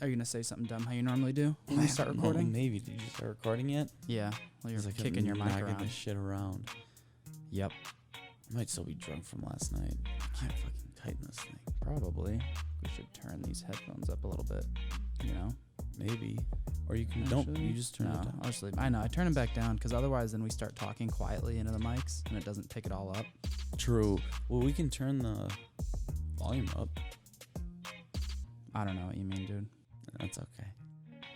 Are you gonna say something dumb how you normally do when we start Well, recording? maybe. Did you start recording yet? Yeah. Well, you're Like kicking your mic knocking around. this shit around. Yep. I might still be drunk from last night. I can't fucking tighten this thing. Probably. We should turn these headphones up a little bit. You know. Maybe. Or you can Actually, don't. You just turn it down. I'll just leave. I know. I turn them back down because otherwise, then we start talking quietly into the mics and it doesn't pick it all up. True. Well, we can turn the volume up. I don't know what you mean, dude. That's okay.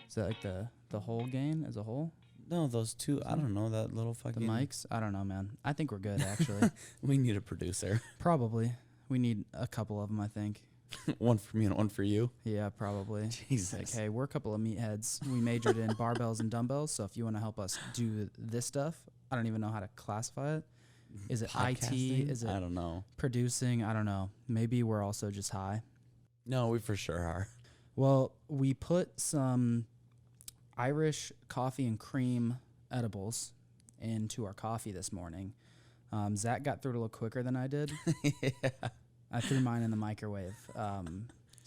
Is that like the whole gain as a whole? No, those two. I don't know that little The fucking mics? I don't know, man. I think we're good, actually. We need a producer. Probably. We need a couple of them, I think. One for me and one for you. Yeah, probably. Jesus. Like, hey, we're a couple of meatheads. We majored in barbells and dumbbells, so if you want to help us do this stuff, I don't even know how to classify it. Is it IT? Podcasting? Is it I don't know. producing? I don't know. Maybe we're also just high. No, we for sure are. Well, we put some Irish coffee and cream edibles into our coffee this morning. Zach got through it a little quicker than I did. Yeah. I threw mine in the microwave. Do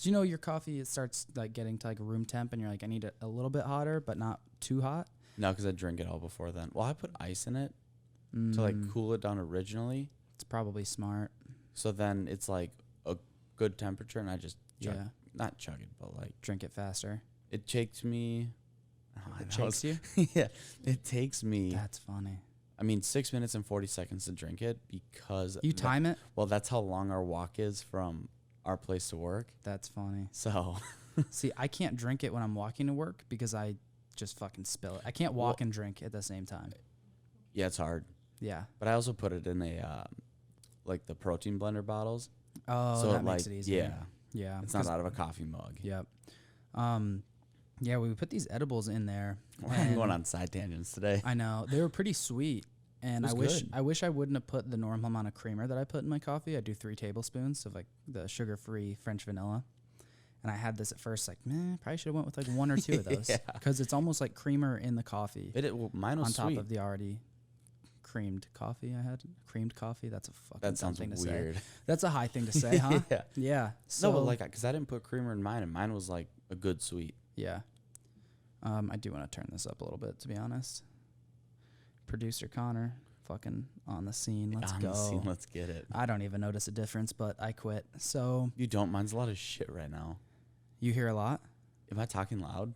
you know your coffee, it starts like getting to like room temp and you're like, I need it a little bit hotter, but not too hot? No, because I drink it all before then. Well, I put ice in it to like cool it down originally. It's probably smart. So then it's like a good temperature and I just chug, Yeah. not chug it, but like Drink it faster. it takes me. It shakes you? Yeah, it takes me. That's funny. I mean, 6 minutes and 40 seconds to drink it because You time it? Well, that's how long our walk is from our place to work. That's funny. So, See, I can't drink it when I'm walking to work because I just fucking spill it. I can't walk and drink at the same time. yeah, it's hard. Yeah. But I also put it in a like the protein blender bottles. Oh, So that it, makes like, it easier. yeah, Yeah. it's not out of a coffee mug. Yep. Yeah, we put these edibles in there. We're and going on side tangents today. I know. They were pretty sweet. And It was good. I wish I wouldn't have put the normal amount of creamer that I put in my coffee. I do 3 tablespoons of like the sugar-free French vanilla. And I had this at first like, man, probably should have went with like 1 or 2 of those. Yeah. Because it's almost like creamer in the coffee Well, mine was on top sweet. of the already creamed coffee I had. Creamed coffee? That's a fucking That sounds thing to weird. say. That's a high thing to say, huh? Yeah. Yeah. So, No, but like, because I didn't put creamer in mine, and mine was like a good sweet. yeah. I do want to turn this up a little bit, to be honest. Producer Connor, fucking on the scene. Let's On go. the scene, let's get it. I don't even notice a difference, but I quit. So You don't. Mine's a lot of shit right now. you hear a lot? Am I talking loud?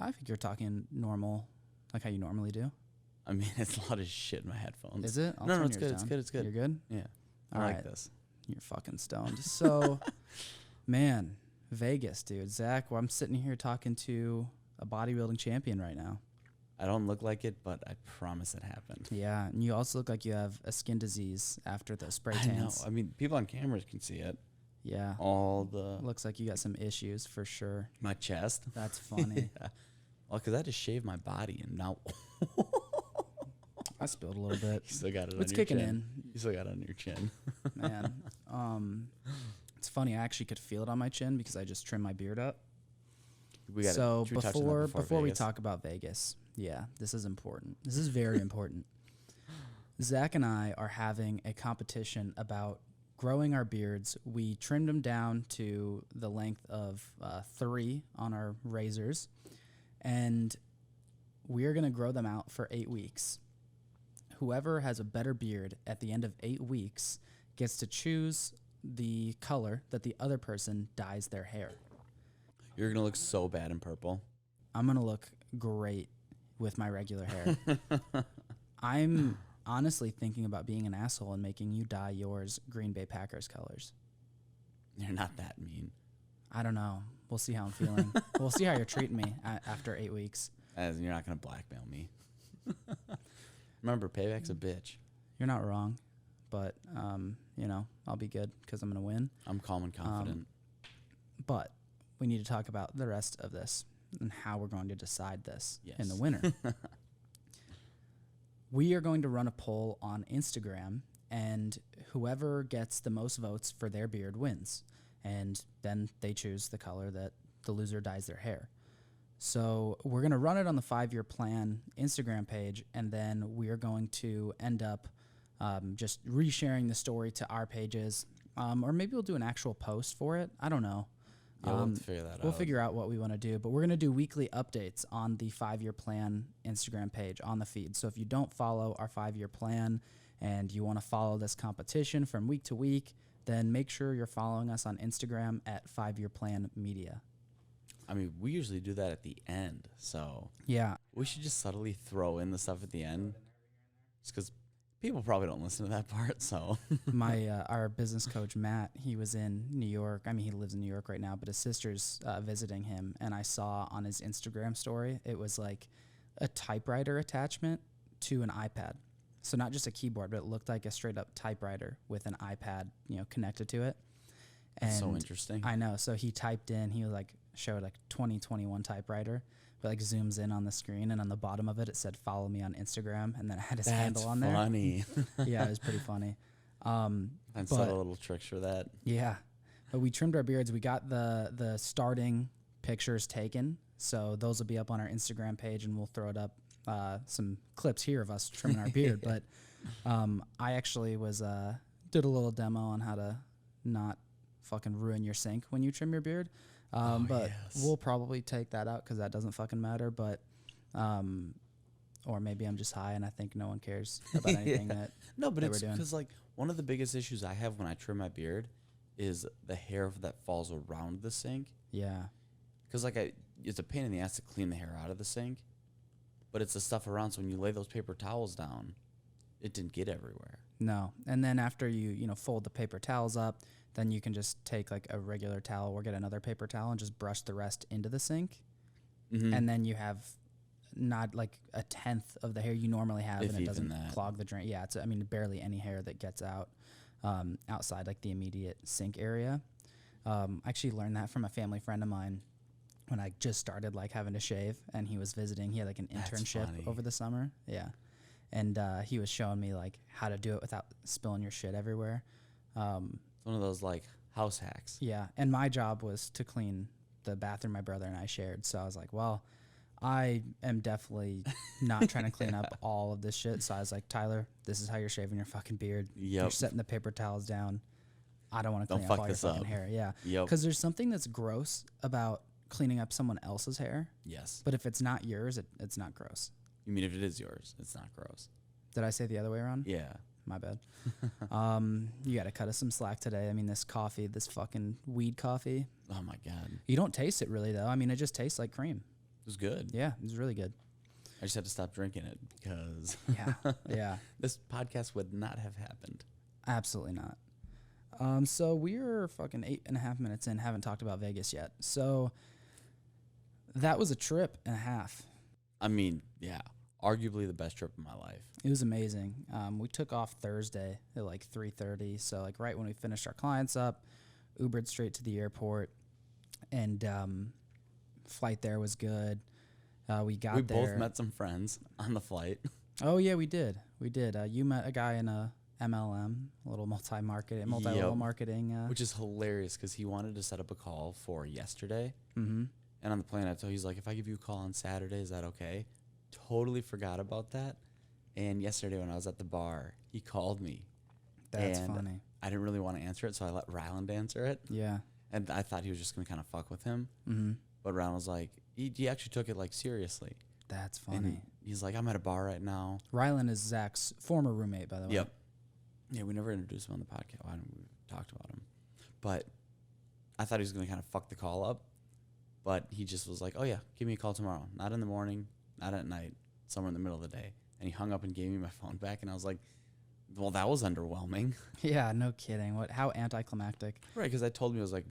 I think you're talking normal, like how you normally do. I mean, it's a lot of shit in my headphones. Is it? No, turn it's yours good, it's down. good, it's good. You're good? Yeah. All I like right. this. You're fucking stoned. So, man, Vegas, dude. Zach, well, I'm sitting here talking to a bodybuilding champion right now. I don't look like it, but I promise it happened. Yeah, and you also look like you have a skin disease after the spray I know. tans. I mean, people on cameras can see it. Yeah. All the Looks like you got some issues for sure. my chest. That's funny. Yeah. Well, because I had to shave my body, and now I spilled a little bit. you still got it. It's on your kicking chin. in. You still got it on your chin. Man. It's funny. I actually could feel it on my chin because I just trimmed my beard up. We got So should we touch on that before we Vegas? talk about Vegas, yeah, this is important. This is very important. Zach and I are having a competition about growing our beards. We trimmed them down to the length of 3 on our razors, and we're going to grow them out for 8 weeks. Whoever has a better beard at the end of 8 weeks gets to choose the color that the other person dyes their hair. You're gonna look so bad in purple. I'm going to look great with my regular hair. I'm honestly thinking about being an asshole and making you dye yours Green Bay Packers colors. You're not that mean. I don't know. We'll see how I'm feeling. We'll see how you're treating me after 8 weeks. As in, you're not gonna blackmail me. Remember, payback's a bitch. You're not wrong, but, I'll be good because I'm going to win. I'm calm and confident. But we need to talk about the rest of this and how we're going to decide this in the Yes. winner. We are going to run a poll on Instagram, and whoever gets the most votes for their beard wins. And then they choose the color that the loser dyes their hair. So we're going to run it on the 5-year plan Instagram page, and then we are going to end up just resharing the story to our pages. Or maybe we'll do an actual post for it. I don't know. Yeah, we'll have to figure that We'll out. figure out what we want to do, but we're going to do weekly updates on the 5-year plan Instagram page on the feed. So if you don't follow our 5-year plan and you want to follow this competition from week to week, then make sure you're following us on Instagram at 5-year plan media. I mean, we usually do that at the end, so Yeah. we should just subtly throw in the stuff at the end, just because people probably don't listen to that part. So Our business coach, Matt, he was in New York. I mean, he lives in New York right now, but his sister's visiting him. And I saw on his Instagram story, it was like a typewriter attachment to an iPad. So not just a keyboard, but it looked like a straight up typewriter with an iPad, connected to it. And that's so interesting. I know. So he typed in, he was like, showed like 2021 typewriter. But like zooms in on the screen, and on the bottom of it, it said "Follow me on Instagram," and then it had his handle on there. That's funny. Yeah, it was pretty funny. And subtle little tricks for that. Yeah, but we trimmed our beards. We got the starting pictures taken, so those will be up on our Instagram page, and we'll throw it up. Some clips here of us trimming our beard. But I actually did a little demo on how to not fucking ruin your sink when you trim your beard. But we'll probably take that out because that doesn't fucking matter. But, or maybe I'm just high and I think no one cares about anything that. No, but that it's we're doing. because like one of the biggest issues I have when I trim my beard is the hair that falls around the sink. Yeah. Because like it's a pain in the ass to clean the hair out of the sink, but it's the stuff around. So when you lay those paper towels down, it didn't get everywhere. No. And then after you fold the paper towels up, then you can just take like a regular towel or get another paper towel and just brush the rest into the sink. Mm-hmm. And then you have not like a tenth of the hair you normally have, If and it doesn't even that. clog the drain. Yeah, barely any hair that gets out outside like the immediate sink area. I actually learned that from a family friend of mine when I just started like having to shave, and he was visiting. He had like an That's internship funny. over the summer. Yeah. And he was showing me like how to do it without spilling your shit everywhere. It's one of those like house hacks. Yeah, and my job was to clean the bathroom my brother and I shared. So I was like, well, I am definitely not trying to clean up all of this shit. So I was like, Tyler, this is how you're shaving your fucking beard. Yep. You're setting the paper towels down. I don't want to Don't clean up fuck all your this fucking up. hair. Yeah. Yep. Because there's something that's gross about cleaning up someone else's hair. Yes. But if it's not yours, it's not gross. You mean if it is yours, it's not gross. Did I say it the other way around? Yeah. My bad. You got to cut us some slack today. I mean, this coffee, this fucking weed coffee. Oh my God. You don't taste it really, though. I mean, it just tastes like cream. It was good. Yeah, it was really good. I just had to stop drinking it because Yeah, yeah, this podcast would not have happened. absolutely not. So we're fucking 8.5 minutes in, haven't talked about Vegas yet. So that was a trip and a half. I mean, yeah, arguably the best trip of my life. It was amazing. We took off Thursday at like 3:30. So like right when we finished our clients up, Ubered straight to the airport, and flight there was good. We got We there. both met some friends on the flight. Oh yeah, we did. We did. You met a guy in a MLM, a little multi-level Yep. marketing. Which is hilarious because he wanted to set up a call for yesterday. Mm-hmm. And on the plane, he's like, if I give you a call on Saturday, is that okay? Totally forgot about that. And yesterday when I was at the bar, he called me. That's And funny. I didn't really want to answer it, so I let Ryland answer it. Yeah. And I thought he was just going to kind of fuck with him. Mm-hmm. But Ryland was like, he actually took it like seriously. That's And funny. he's like, I'm at a bar right now. Rylan is Zach's former roommate, by the way. Yep. Yeah, we never introduced him on the podcast. Why didn't we talked about him? But I thought he was going to kind of fuck the call up. But he just was like, oh, yeah, give me a call tomorrow. Not in the morning, not at night, somewhere in the middle of the day. And he hung up and gave me my phone back. And I was like, well, that was underwhelming. Yeah, no kidding. How anticlimactic. Right, because I told him, I was like,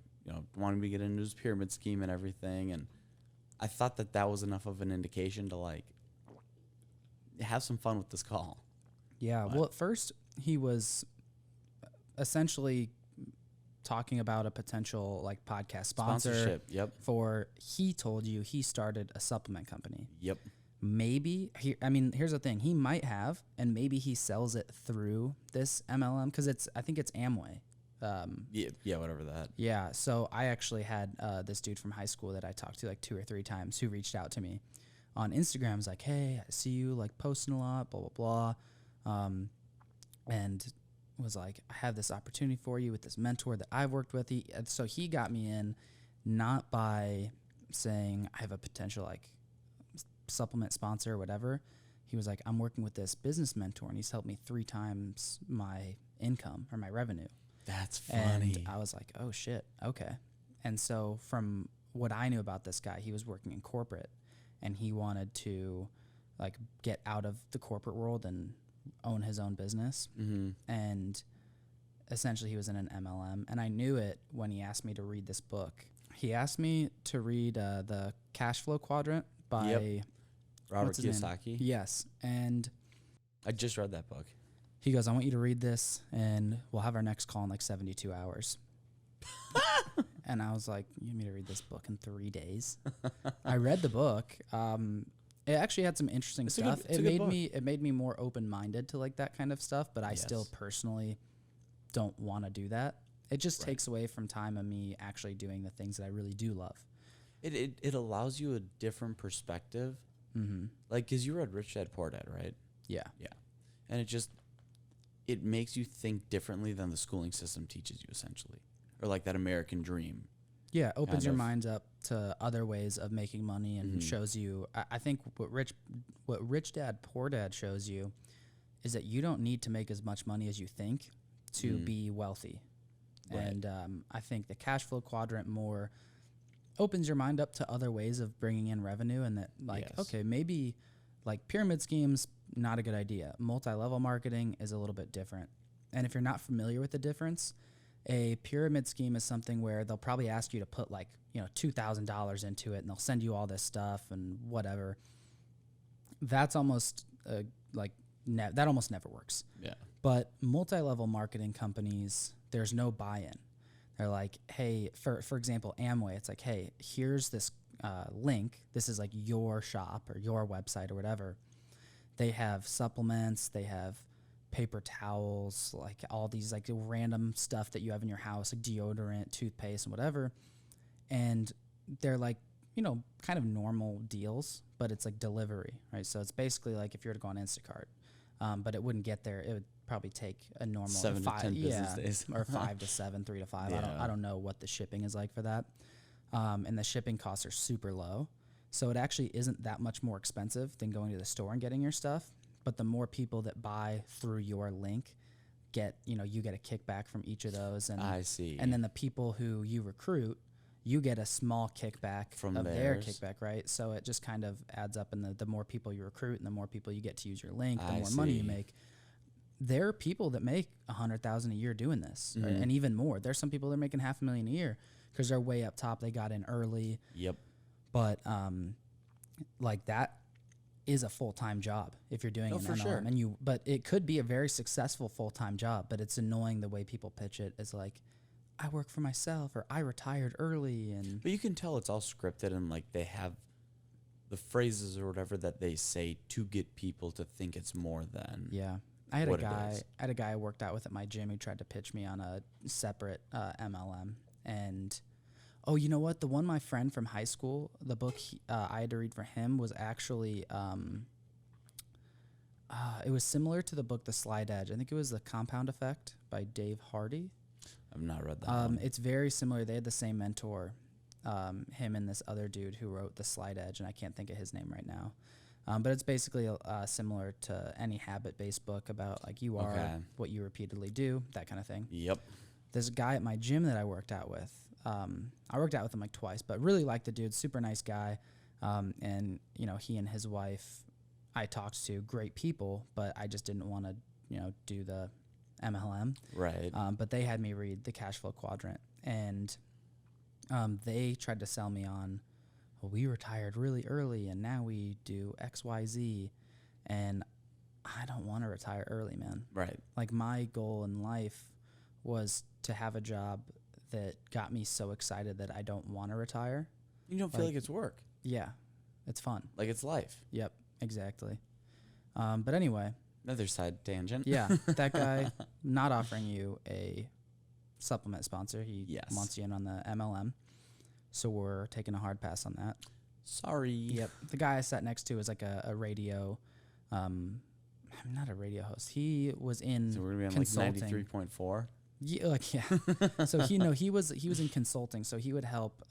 wanting me to get into his pyramid scheme and everything. And I thought that was enough of an indication to, like, have some fun with this call. Yeah. But Well, at first, he was essentially talking about a potential like podcast sponsor. Sponsorship, yep. He told you he started a supplement company. Yep. Maybe here's the thing. He might have, and maybe he sells it through this MLM because I think it's Amway. Yeah, whatever that. Yeah. So I actually had this dude from high school that I talked to like 2 or 3 times who reached out to me on Instagram. Was like, hey, I see you like posting a lot, blah blah blah, and was like, I have this opportunity for you with this mentor that I've worked with. So he got me in not by saying I have a potential like supplement sponsor or whatever. He was like, I'm working with this business mentor and he's helped me 3 times my income or my revenue. That's funny. And I was like, oh shit, okay. And so from what I knew about this guy, he was working in corporate and he wanted to like get out of the corporate world and own his own business. Mm-hmm. And essentially he was in an MLM. And I knew it when he asked me to read this book. He asked me to read the Cash Flow Quadrant by Robert Kiyosaki. Yes. And I just read that book. he goes, I want you to read this and we'll have our next call in like 72 hours. And I was like, you want me to read this book in 3 days? I read the book. It actually had some interesting stuff. It made me more open-minded to like that kind of stuff, but I still personally don't want to do that. It just takes away from time of me actually doing the things that I really do love. It allows you a different perspective. Mm-hmm. Like, because you read Rich Dad Poor Dad, right? Yeah. Yeah. And it makes you think differently than the schooling system teaches you, essentially. Or like that American dream. Yeah, opens your mind up to other ways of making money and shows you. I think what Rich Dad Poor Dad shows you is that you don't need to make as much money as you think to be wealthy. Right. And I think the Cash Flow Quadrant more opens your mind up to other ways of bringing in revenue, and that like okay, maybe like pyramid schemes, not a good idea. Multi-level marketing is a little bit different. And if you're not familiar with the difference, a pyramid scheme is something where they'll probably ask you to put like, $2,000 into it and they'll send you all this stuff and whatever. That's almost that almost never works. Yeah. But multi-level marketing companies, there's no buy-in. They're like, hey, for example, Amway, it's like, hey, here's this link. This is like your shop or your website or whatever. They have supplements. They have paper towels, like all these like random stuff that you have in your house, like deodorant, toothpaste, and whatever. And they're like, kind of normal deals, but it's like delivery, right? So it's basically like if you were to go on Instacart, but it wouldn't get there. It would probably take a normal 7 to 10 business days, or 5 to 7, 3 to 5. Yeah. I don't know what the shipping is like for that, and the shipping costs are super low, so it actually isn't that much more expensive than going to the store and getting your stuff. But the more people that buy through your link get, you get a kickback from each of those, and I see. And then the people who you recruit, you get a small kickback from their kickback, right? So it just kind of adds up, and the more people you recruit and the more people you get to use your link, the more money you make. There are people that make $100,000 a year doing this, right? And even more. There's some people that are making $500,000 a year because they're way up top. They got in early. Yep. But like that is a full-time job if you're doing an MLM. Sure. But it could be a very successful full-time job, but it's annoying the way people pitch it as like, I work for myself or I retired early. But you can tell it's all scripted and like they have the phrases or whatever that they say to get people to think it's more than. Yeah. I had a guy I worked out with at my gym who tried to pitch me on a separate MLM. And oh, you know what? The one my friend from high school, the book I had to read for him was actually, it was similar to the book The Slide Edge. I think it was The Compound Effect by Dave Hardy. I've not read that one. It's very similar. They had the same mentor, him and this other dude who wrote The Slide Edge, and I can't think of his name right now. But it's basically similar to any habit-based book about like you are what you repeatedly do, that kind of thing. Yep. There's a guy at my gym that I worked out with. I worked out with him like twice, but really liked the dude, super nice guy. And he and his wife I talked to, great people, but I just didn't want to, do the MLM. Right. But they had me read the Cash Flow Quadrant, and they tried to sell me on, well, we retired really early and now we do XYZ. And I don't want to retire early, man. Right. Like my goal in life was to have a job that got me so excited that I don't want to retire. You don't feel like it's work. Yeah. It's fun. Like it's life. Yep, exactly. But anyway. Another side tangent. Yeah, that guy not offering you a supplement sponsor. He wants you in on the MLM. So we're taking a hard pass on that. Sorry. Yep. The guy I sat next to is like a radio, not a radio host. He was in So we're going to be on like 93.4? Yeah, like yeah. So he was in consulting, so he would help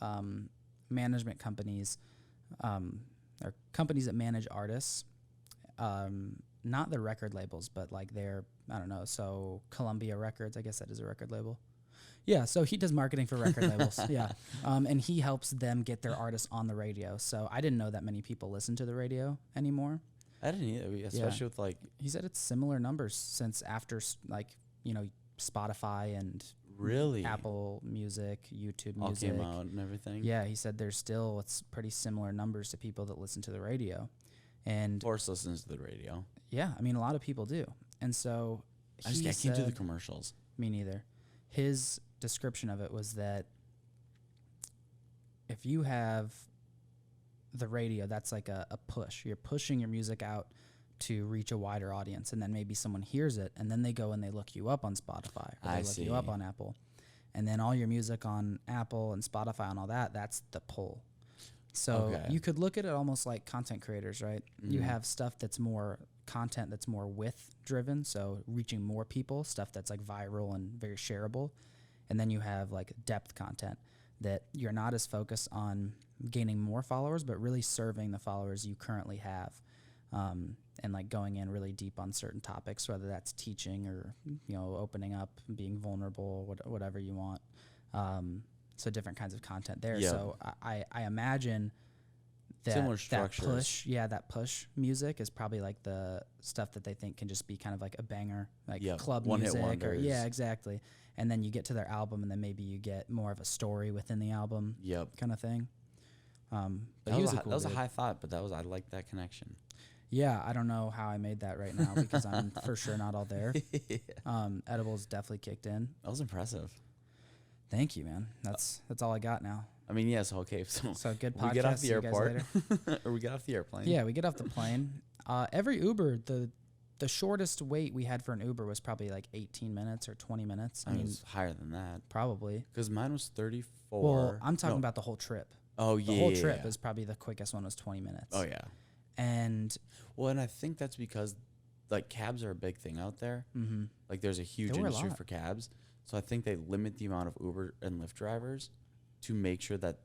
management companies, or companies that manage artists, not the record labels, but like their, I don't know, so Columbia Records, I guess that is a record label. Yeah, so he does marketing for record labels. Yeah, and he helps them get their artists on the radio. So I didn't know that many people listen to the radio anymore. I didn't either, especially with like. He said it's similar numbers since after like Spotify and Really? Apple Music, YouTube all Music came out and everything. Yeah, he said it's pretty similar numbers to people that listen to the radio, and Forrest listens to the radio. yeah, I mean a lot of people do, and so I can't do the commercials. Me neither. His description of it was that if you have the radio, that's like a push. You're pushing your music out to reach a wider audience, and then maybe someone hears it, and then they go and they look you up on Spotify, or they look you up on Apple, and then all your music on Apple and Spotify and all that, that's the pull. So you could look at it almost like content creators, right? Mm-hmm. You have stuff that's more content that's more width driven, so reaching more people, stuff that's like viral and very shareable. And then you have like depth content that you're not as focused on gaining more followers, but really serving the followers you currently have. And like going in really deep on certain topics, whether that's teaching or, opening up, being vulnerable, whatever you want. So different kinds of content there. Yep. So I imagine that similar structures. That push music is probably like the stuff that they think can just be kind of like a banger, like club one-hit music. wonders. Exactly. And then you get to their album, and then maybe you get more of a story within the album. Yep. Kind of thing. But that was a high thought, but I like that connection. Yeah, I don't know how I made that right now because I'm for sure not all there. Edibles definitely kicked in. That was impressive. Thank you, man. That's all I got now. I mean, yes, okay. So good podcast. We get off the airport, or we get off the airplane. Yeah, we get off the plane. Every Uber, the shortest wait we had for an Uber was probably like 18 minutes or 20 minutes. I mean, it was higher than that. Probably. Because mine was 34. Well, I'm talking about the whole trip. Oh, yeah. The whole trip is probably the quickest one was 20 minutes. Oh, yeah. And I think that's because like cabs are a big thing out there. Mm-hmm. Like there's a huge industry for cabs. So I think they limit the amount of Uber and Lyft drivers to make sure that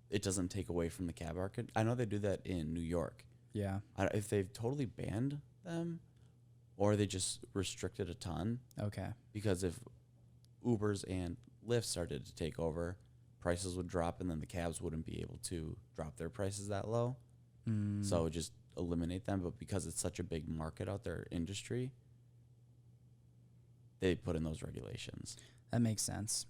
it doesn't take away from the cab market. I know they do that in New York. Yeah. If they've totally banned them or they just restricted a ton. Okay. Because if Ubers and Lyft started to take over, prices would drop and then the cabs wouldn't be able to drop their prices that low. So just eliminate them. But because it's such a big market out there, industry, they put in those regulations. That makes sense.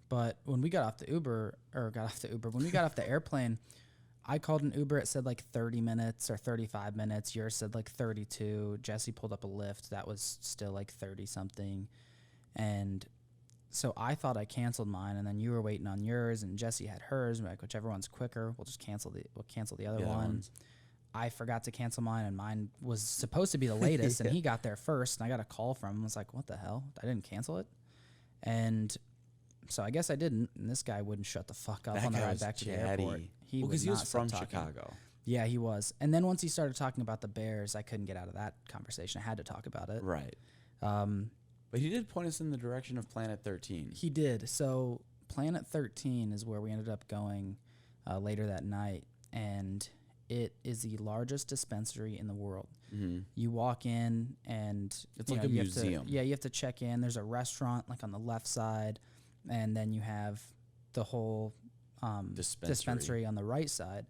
But when we got off the when we got off the airplane, I called an Uber. It said like 30 minutes or 35 minutes. Yours said like 32. Jesse pulled up a Lyft. That was still like 30 something. And so I thought I canceled mine, and then you were waiting on yours, and Jesse had hers. We're like, whichever one's quicker, we'll cancel the other one. I forgot to cancel mine, and mine was supposed to be the latest, and he got there first, and I got a call from him. I was like, what the hell? I didn't cancel it? And so I guess I didn't, and this guy wouldn't shut the fuck up on the ride back to the airport. Because he was from Chicago. Yeah, he was. And then once he started talking about the Bears, I couldn't get out of that conversation. I had to talk about it. Right. But he did point us in the direction of Planet 13. He did. So Planet 13 is where we ended up going later that night, and it is the largest dispensary in the world. Mm-hmm. You walk in, and it's like a museum. You have to check in. There's a restaurant like on the left side, and then you have the whole dispensary on the right side.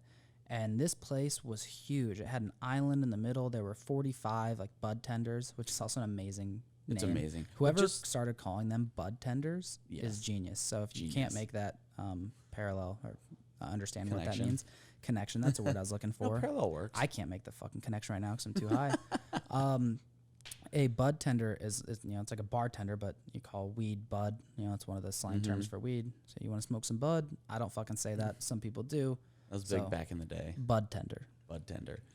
And this place was huge. It had an island in the middle. There were 45 like bud tenders, which is also an amazing name. It's amazing. Whoever started calling them bud tenders is genius. So if you can't make that parallel or understand what that means, connection, that's a word I was looking for. No, parallel works. I can't make the fucking connection right now because I'm too high. A bud tender is it's like a bartender, but you call weed bud. It's one of the slang terms for weed. So you want to smoke some bud? I don't fucking say that. Some people do. That was big back in the day. Bud tender.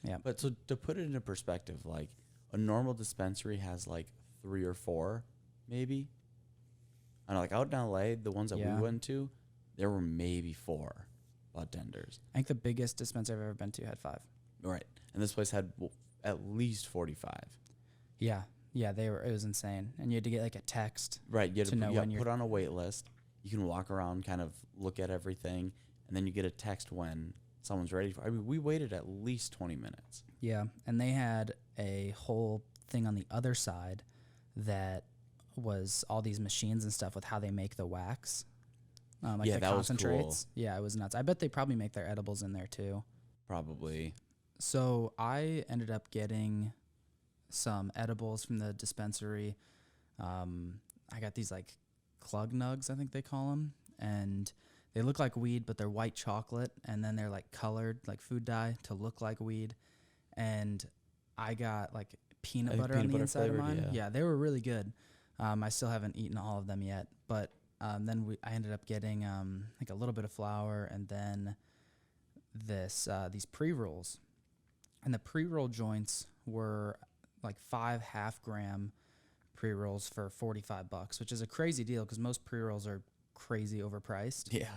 Yeah. But so to put it into perspective, like a normal dispensary has like 3 or 4, maybe. I know, like out in LA, the ones that we went to, there were maybe 4 bud tenders. I think the biggest dispensary I've ever been to had 5. Right. And this place had at least 45. Yeah. Yeah, it was insane. And you had to get like a text. Right. You had To know you when got you're- put on a wait list. You can walk around, kind of look at everything, and then you get a text when someone's ready for. I mean, we waited at least 20 minutes. Yeah, and they had a whole thing on the other side that was all these machines and stuff with how they make the wax. Like Yeah, the that was cool. concentrates. Yeah, it was nuts. I bet they probably make their edibles in there too. Probably. So I ended up getting some edibles from the dispensary. I got these like clug nugs, I think they call them, and they look like weed, but they're white chocolate, and then they're like colored like food dye to look like weed. And I got like peanut butter on the inside of mine. Yeah, they were really good. I still haven't eaten all of them yet, but then I ended up getting like a little bit of flour, and then these pre-rolls. And the pre-roll joints were like 5 half-gram pre-rolls for $45, which is a crazy deal because most pre-rolls are crazy overpriced. Yeah.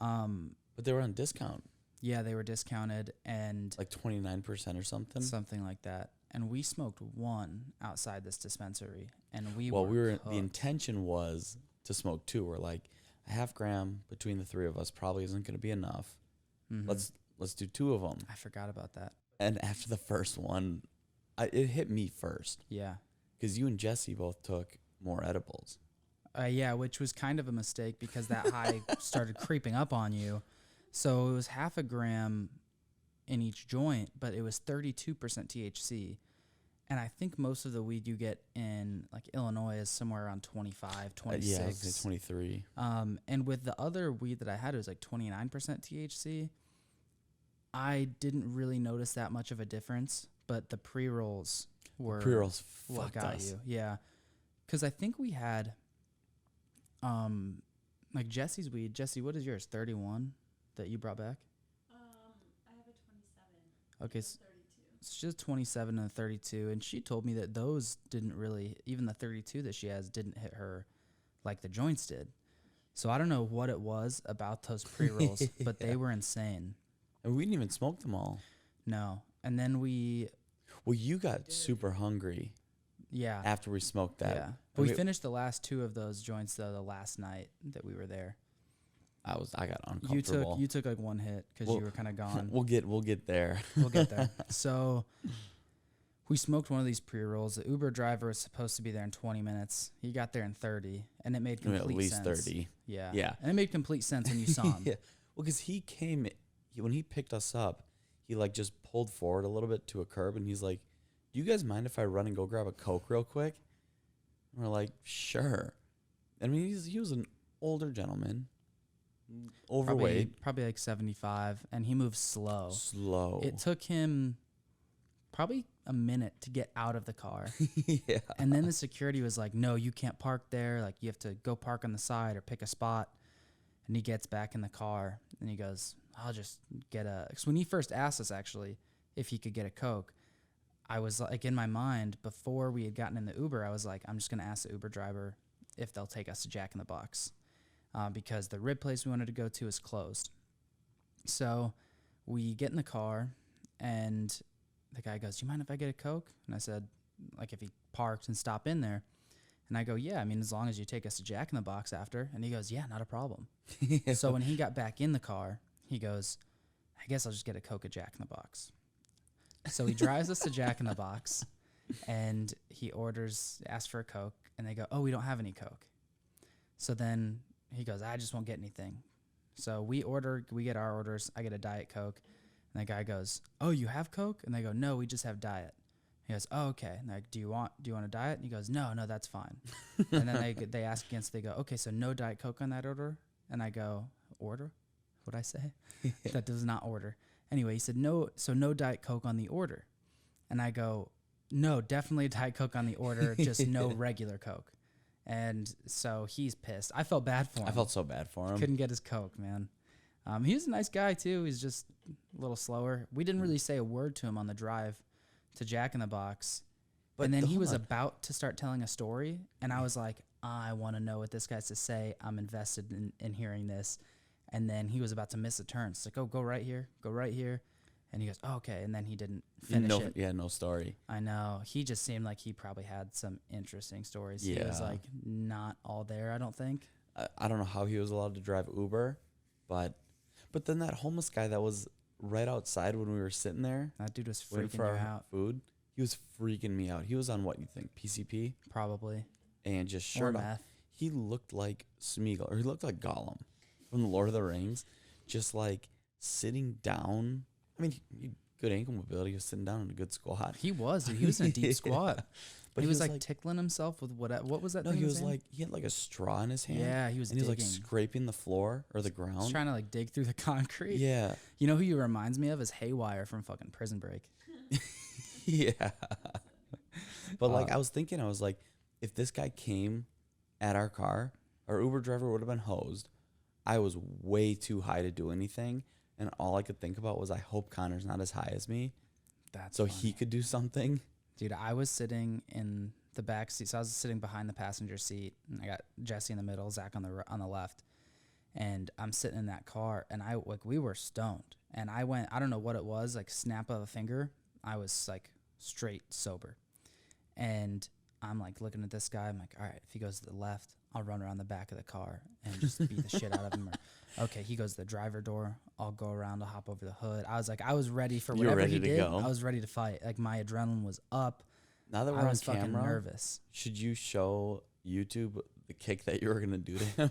But they were on discount. Yeah, they were discounted and Like 29% or something. something like that. And we smoked one outside this dispensary, and the The intention was to smoke 2. We're like, a half gram between the 3 of us probably isn't going to be enough. Mhm. Let's do 2 of them. I forgot about that. And after the first one, it hit me first Yeah. because you and Jesse both took more edibles. Yeah, which was kind of a mistake because that high started creeping up on you. So it was half a gram in each joint, but it was 32% THC. And I think most of the weed you get in like Illinois is somewhere around 25, 26. Yeah, I was gonna say 23. And with the other weed that I had, it was like 29% THC. I didn't really notice that much of a difference, but the pre-rolls were Pre-rolls what fucked got us. you. Yeah. Because I think we had like Jesse's weed. Jesse, what is yours? 31 that you brought back? I have a 27. Okay, and a so 32. she has 27 and a 32, and she told me that those didn't really, even the 32 that she has didn't hit her like the joints did. So I don't know what it was about those pre-rolls, but they were insane. And we didn't even smoke them all. No. And then Well, you got super hungry yeah. after we smoked that. Yeah. I But we mean, finished the last 2 of those joints though the last night that we were there. I got uncomfortable. You took like one hit because you were kind of gone. We'll get there. We'll get there. So we smoked one of these pre-rolls. The Uber driver was supposed to be there in 20 minutes. He got there in 30, and it made complete sense. At least 30. Yeah. Yeah. And it made complete sense when you saw him. Yeah. Well, because when he picked us up, he like just pulled forward a little bit to a curb, and he's like, "Do you guys mind if I run and go grab a Coke real quick?" And we're like, "Sure." I mean, he was an older gentleman, overweight, Probably like 75, and he moved slow. slow. It took him probably a minute to get out of the car. Yeah. And then the security was like, "No, you can't park there. Like, you have to go park on the side or pick a spot." And he gets back in the car, and he goes, "I'll just get a..." Because when he first asked us, actually, if he could get a Coke, I was like, in my mind, before we had gotten in the Uber, I was like, I'm just going to ask the Uber driver if they'll take us to Jack in the Box. Because the rib place we wanted to go to is closed. So we get in the car, and the guy goes, "Do you mind if I get a Coke?" And I said, like, if he parked and stopped in there. And I go, "Yeah, I mean, as long as you take us to Jack in the Box after." And he goes, "Yeah, not a problem." So when he got back in the car, he goes, "I guess I'll just get a Coke at Jack in the Box." So he drives us to Jack in the Box, and he asks for a Coke, and they go, "Oh, we don't have any Coke." So then he goes, "I just won't get anything." So we get our orders. I get a Diet Coke, and the guy goes, "Oh, you have Coke?" And they go, "No, we just have Diet." He goes, "Oh, okay." And they're like, do you want a Diet?" And he goes, No, that's fine." And then they ask again, so they go, "Okay, so no Diet Coke on that order?" And I go, "Order? What'd I say?" That does not order. Anyway, he said, "No, so no Diet Coke on the order." And I go, "No, definitely Diet Coke on the order, just no regular Coke." And so he's pissed. I felt bad for him. I felt so bad for him. Couldn't get his Coke, man. He was a nice guy, too. He's just a little slower. We didn't really say a word to him on the drive to Jack in the Box. But and then he hold was on. about to start telling a story, and I was like, I want to know what this guy has to say. I'm invested in hearing this. And then he was about to miss a turn. It's like, "Oh, go right here. Go right here." And he goes, oh, okay. And then he didn't finish it. Yeah, no story. I know. He just seemed like he probably had some interesting stories. He was like not all there, I don't think. I don't know how he was allowed to drive Uber, but then that homeless guy that was right outside when we were sitting there. That dude was waiting freaking for you our out. food. He was freaking me out. He was on what you think, PCP? Probably. And just Or shirt off. meth. He looked like Smeagol, or he looked like Gollum from the Lord of the Rings, just like sitting down. I mean, he good ankle mobility. He was sitting down in a good squat. He was. Dude. He was in a deep squat. Yeah. But he was like tickling himself with what was that? No, thing he was saying? like, he had like a straw in his hand. Yeah, he was and he was like digging. scraping the floor or the He's ground. trying to like dig through the concrete. Yeah. You know who he reminds me of is Haywire from fucking Prison Break. Yeah. But like I was thinking, I was like, if this guy came at our car, our Uber driver would have been hosed. I was way too high to do anything. And all I could think about was I hope Connor's not as high as me. That's so funny. he could do something. Dude, I was sitting in the back seat. So I was sitting behind the passenger seat, and I got Jesse in the middle, Zach on the left. And I'm sitting in that car, and we were stoned. And I went, I don't know what it was, like snap of a finger. I was like straight sober. And I'm like looking at this guy. I'm like, all right, if he goes to the left, I'll run around the back of the car and just beat the shit out of him. Or, okay, he goes to the driver door. I'll go around. I'll hop over the hood. I was ready for whatever he did. I was ready to fight. Like my adrenaline was up. Now that we're I was on fucking camera, nervous. should you show YouTube the kick that you were gonna do to him?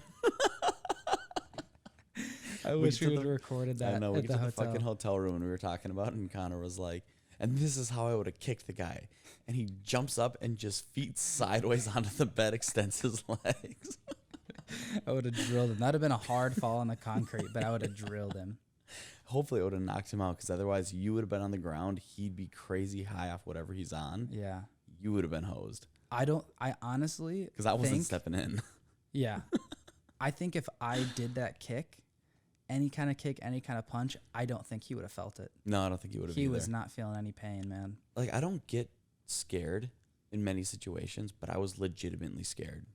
I wish we would have recorded that. I know. We at get the to the hotel. fucking hotel room and we were talking about it, and Connor was like, and this is how I would have kicked the guy. And he jumps up and just feet sideways onto the bed, extends his legs. I would have drilled him. That would have been a hard fall on the concrete, but I would have drilled him. Hopefully it would have knocked him out, because otherwise you would have been on the ground. He'd be crazy high off whatever he's on. Yeah. You would have been hosed. I honestly Because I wasn't stepping in. Yeah. I think if I did that kick, any kind of punch, I don't think he would have felt it. No, I don't think he would have. He was not feeling any pain, man. Like, I don't get scared in many situations, but I was legitimately scared.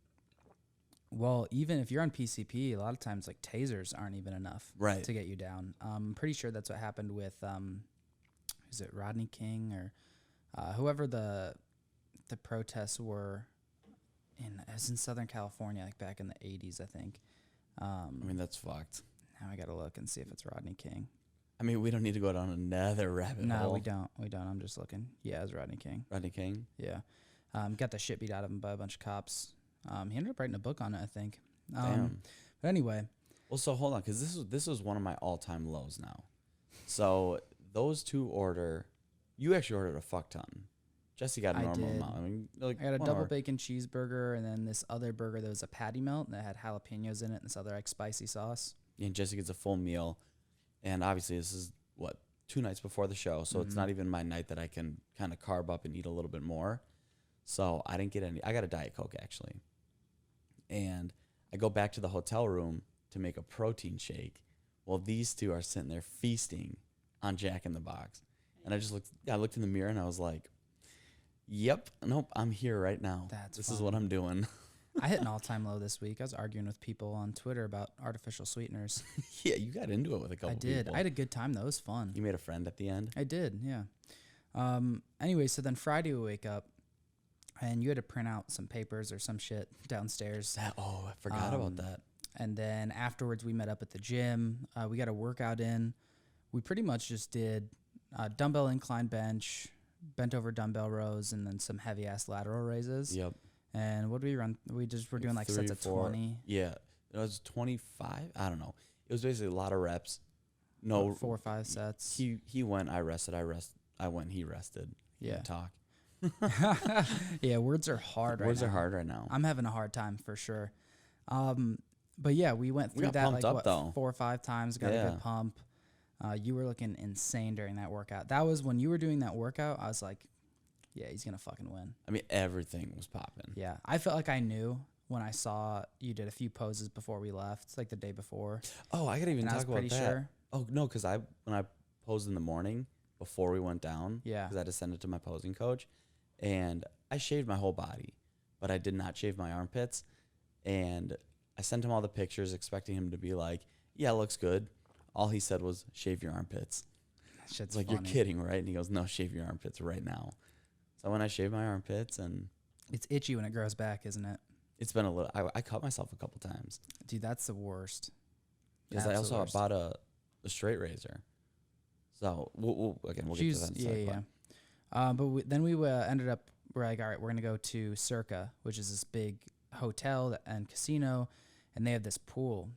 Well, even if you're on PCP, a lot of times like tasers aren't even enough to get you down. I'm pretty sure that's what happened with is it Rodney King or whoever the protests were in Southern California, like back in the 80s, I think. I mean, that's fucked. Now I gotta look and see if it's Rodney King. I mean, we don't need to go down another rabbit hole. No, we don't. I'm just looking. Yeah, it's Rodney King. Rodney King? Yeah. Got the shit beat out of him by a bunch of cops. He ended up writing a book on it, I think. Damn. But anyway. Well, so hold on, because this was one of my all-time lows now. So those two you actually ordered a fuck ton. Jesse got a normal amount. I mean, like, I got a double bacon cheeseburger, and then this other burger that was a patty melt that had jalapenos in it, and this other like spicy sauce. And Jesse gets a full meal. And obviously this is, 2 nights before the show, so it's not even my night that I can kind of carb up and eat a little bit more. So I didn't get any. I got a Diet Coke, actually. And I go back to the hotel room to make a protein shake. Well, these two are sitting there feasting on Jack in the Box. And I looked in the mirror and I was like, yep, nope, I'm here right now. This is what I'm doing. I hit an all-time low this week. I was arguing with people on Twitter about artificial sweeteners. Yeah, you got into it with a couple people. I did. I had a good time, though. It was fun. You made a friend at the end? I did, yeah. Anyway, so then Friday we wake up, and you had to print out some papers or some shit downstairs. I forgot about that. And then afterwards we met up at the gym. We got a workout in. We pretty much just did dumbbell incline bench, bent over dumbbell rows, and then some heavy-ass lateral raises. Yep. And what did we run? We just were doing like 3, sets of 4. 20. Yeah. It was 25. I don't know. It was basically a lot of reps. No. 4 or 5 sets. He went, I rested, I went, he rested. Yeah. Talk. Yeah, words are hard right now. Words are hard right now. I'm having a hard time for sure. But yeah, we went through that like up, though. 4 or 5 times, got a good pump. You were looking insane during that workout. That was when you were doing that workout, I was like, yeah, he's going to fucking win. I mean, everything was popping. Yeah. I felt like I knew when I saw you did a few poses before we left, like the day before. Oh, I gotta even talk about that. Sure. Oh, no, because when I posed in the morning before we went down, because I had to send it to my posing coach, and I shaved my whole body, but I did not shave my armpits. And I sent him all the pictures expecting him to be like, yeah, it looks good. All he said was, shave your armpits. Shit's It's like, funny. you're kidding, right? And he goes, no, shave your armpits right now. So when I shave my armpits, and It's itchy when it grows back, isn't it? it's been a little, I cut myself a couple times. Dude, that's the worst. Because I Absolute also worst. bought a straight razor. So we'll get to that in a yeah, sec. yeah. But then we ended up, we're like, all right, we're going to go to Circa, which is this big hotel and casino, and they have this pool.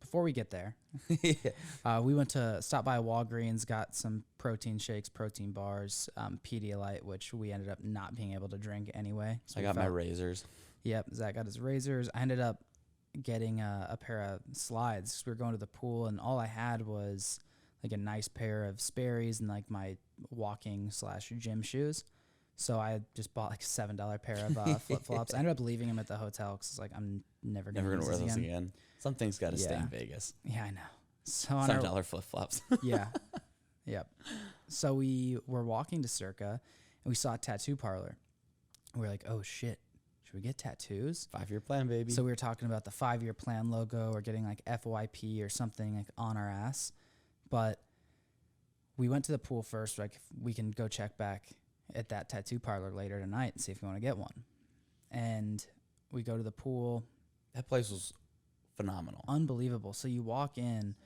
Before we get there, we went to stop by Walgreens, got some protein shakes, protein bars, Pedialyte, which we ended up not being able to drink anyway. So I got my razors. Yep, Zach got his razors. I ended up getting a pair of slides 'cause we were going to the pool, and all I had was like a nice pair of Sperry's and like my walking / gym shoes. So I just bought like a $7 pair of flip flops. I ended up leaving them at the hotel because it's like I'm never gonna Never gonna use wear these those again. again. Something's got to stay Yeah. in Vegas. Yeah, I know. So on our, $7 flip flops. yeah, yep. So we were walking to Circa, and we saw a tattoo parlor. We were like, oh shit, should we get tattoos? 5-year plan, baby. So we were talking about the 5-year plan logo or getting like FYP or something like on our ass. But we went to the pool first. Like, we can go check back at that tattoo parlor later tonight and see if we want to get one. And we go to the pool. That place was phenomenal. Unbelievable. So you walk in,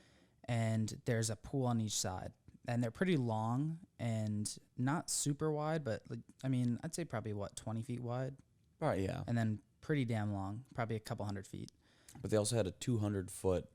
and there's a pool on each side. And they're pretty long and not super wide, but like, I mean, I'd say probably 20 feet wide. Right, yeah. And then pretty damn long, probably a couple hundred feet. But they also had a 200-foot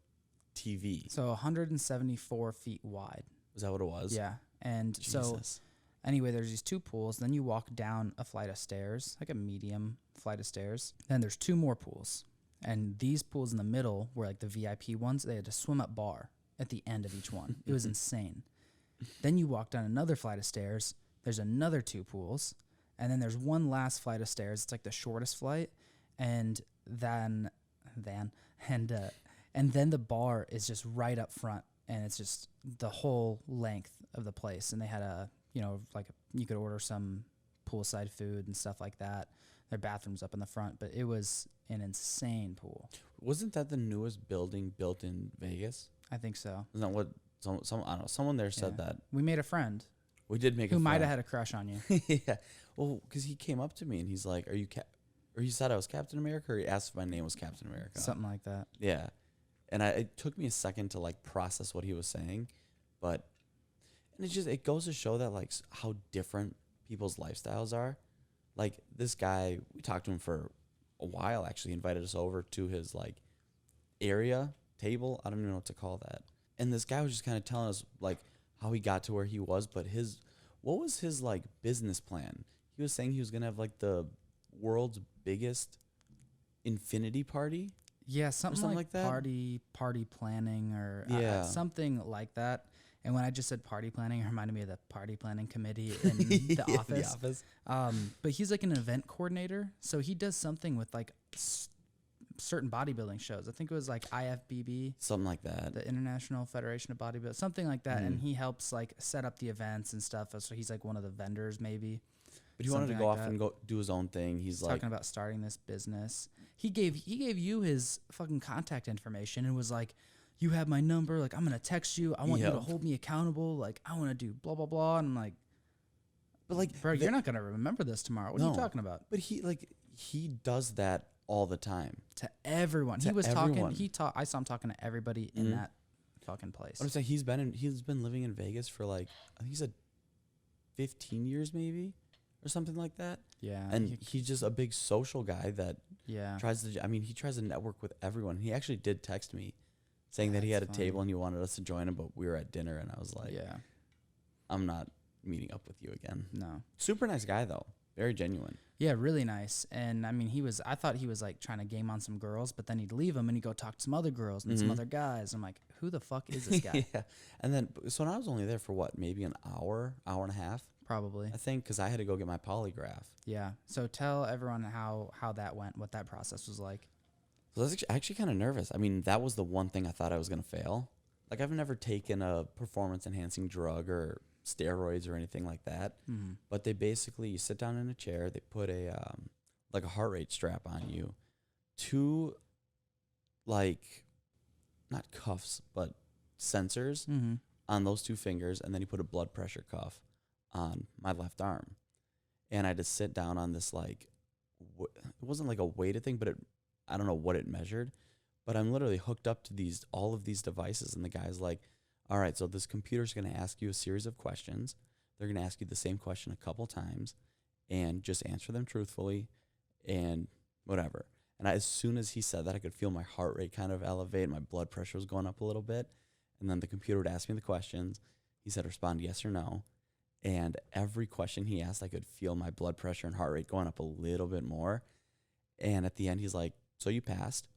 TV. So 174 feet wide. Was that what it was? Yeah. And so Jesus. anyway, there's these 2 pools. Then you walk down a flight of stairs, like a medium flight of stairs. Then there's 2 more pools. And these pools in the middle were like the VIP ones. They had a swim-up bar at the end of each one. It was insane. Then you walk down another flight of stairs. There's another 2 pools. And then there's one last flight of stairs. It's like the shortest flight. And then the bar is just right up front. And it's just the whole length of the place. And they had you could order some poolside food and stuff like that. Their bathrooms up in the front, but it was an insane pool. Wasn't that the newest building built in Vegas? I think so. Isn't that what some I don't know, someone there said Yeah. that. We made a friend We did make who a might have friend. had a crush on you. Yeah. Well, because he came up to me and he's like, "Are you or he said I was Captain America, or he asked if my name was Captain America. Something like that. Yeah. And it took me a second to like process what he was saying, but it goes to show that like how different people's lifestyles are. Like this guy, we talked to him for a while. Actually, he invited us over to his like area table. I don't even know what to call that. And this guy was just kind of telling us like how he got to where he was, but what was his like business plan? He was saying he was gonna have like the world's biggest infinity party. Yeah, something like that. Party planning or Yeah. something like that. And when I just said party planning, it reminded me of the party planning committee in the Yeah, office. The office. But he's like an event coordinator, so he does something with like certain bodybuilding shows. I think it was like IFBB, Something like that. the International Federation of Bodybuilding, something like that. And Mhm. he helps like set up the events and stuff. So he's like one of the vendors, maybe. But he wanted to something go like off that. and go do his own thing. He's like, Talking about starting this business. He gave you his fucking contact information and was like, "You have my number. Like, I'm gonna text you. I want you to Yep. hold me accountable. Like, I want to do blah blah blah." And I'm like, but like, "Bro, you're not gonna remember this tomorrow. What are you No. talking about?" But he does that all the time. To everyone, he To was everyone. talking. I saw him talking to everybody in Mhm. that fucking place. I'm saying he's been living in Vegas for like, I think he said 15 years maybe or something like that. Yeah, And he's just a big social guy that yeah. he tries to network with everyone. He actually did text me saying that he had a That's table funny. and he wanted us to join him, but we were at dinner and I was like, Yeah, I'm not meeting up with you again. no. Super nice guy though. Very genuine. Yeah, really nice. And I mean, I thought he was like trying to game on some girls, but then he'd leave him and he'd go talk to some other girls and some Mhm. other guys. I'm like, who the fuck is this guy? Yeah. And then, so I was only there for what, maybe an hour and a half, Probably. I think, because I had to go get my polygraph. Yeah. So tell everyone how that went, what that process was like. So I was actually kind of nervous. I mean, that was the one thing I thought I was going to fail. Like, I've never taken a performance-enhancing drug or steroids or anything like that. Mm-hmm. But they basically, you sit down in a chair, they put like a heart rate strap on you, 2, like, not cuffs, but sensors Mm-hmm. on those 2 fingers, and then he put a blood pressure cuff on my left arm. And I had to sit down on this, like, it wasn't like a weighted thing, but I don't know what it measured. But I'm literally hooked up to all of these devices, and the guy's like, all right, so this computer's going to ask you a series of questions. They're going to ask you the same question a couple times, and just answer them truthfully and whatever. And as soon as he said that, I could feel my heart rate kind of elevate. My blood pressure was going up a little bit. And then the computer would ask me the questions. He said, respond yes or no. And every question he asked, I could feel my blood pressure and heart rate going up a little bit more. And at the end, he's like, so you passed.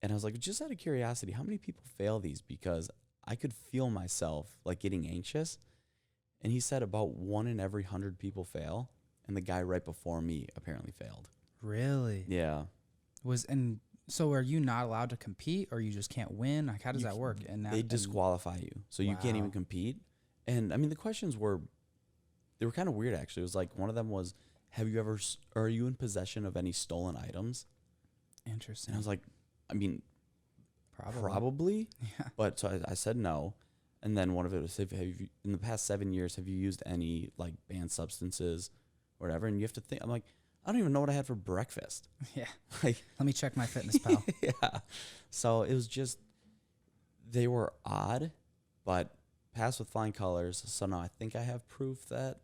And I was like, just out of curiosity, how many people fail these? Because I could feel myself like getting anxious. And he said about 1 in every 100 people fail. And the guy right before me apparently failed. Really? Yeah. So are you not allowed to compete, or you just can't win? Like, how does that work? And they disqualify you. So you can't even compete. And I mean, the questions were kind of weird, actually. It was like, one of them was, are you in possession of any stolen items? Interesting. And I was like, I mean, probably. Yeah. But so I said no. And then one of it was, have you, in the past 7 years, have you used any like banned substances or whatever? And you have to think, I'm like, I don't even know what I had for breakfast. Yeah. Like, let me check my fitness pal. yeah. So it was just, they were odd, but passed with flying colors. So now I think I have proof that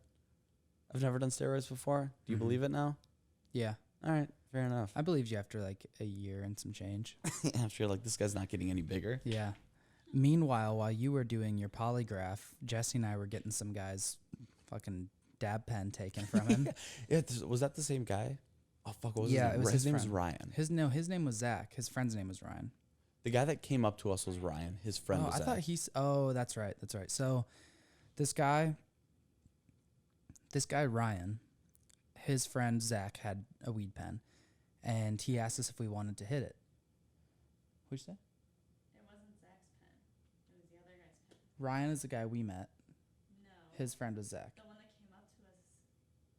I've never done steroids before. Do you believe it now? Yeah. All right. Fair enough. I believed you after like a year and some change. After you're like, this guy's not getting any bigger. Yeah. Meanwhile, while you were doing your polygraph, Jesse and I were getting some guy's fucking dab pen taken from him. Was that the same guy? Oh, fuck. What was Yeah, his name? it was His his name was friend. Ryan. His name was Zach. His friend's name was Ryan. The guy that came up to us was Ryan. His friend was I Zach. thought that's right. That's right. So this guy Ryan, his friend Zach had a weed pen, and he asked us if we wanted to hit it. What'd you say? It wasn't Zach's pen. It was the other guy's pen. Ryan is the guy we met. No. His friend was Zach. The one that came up to us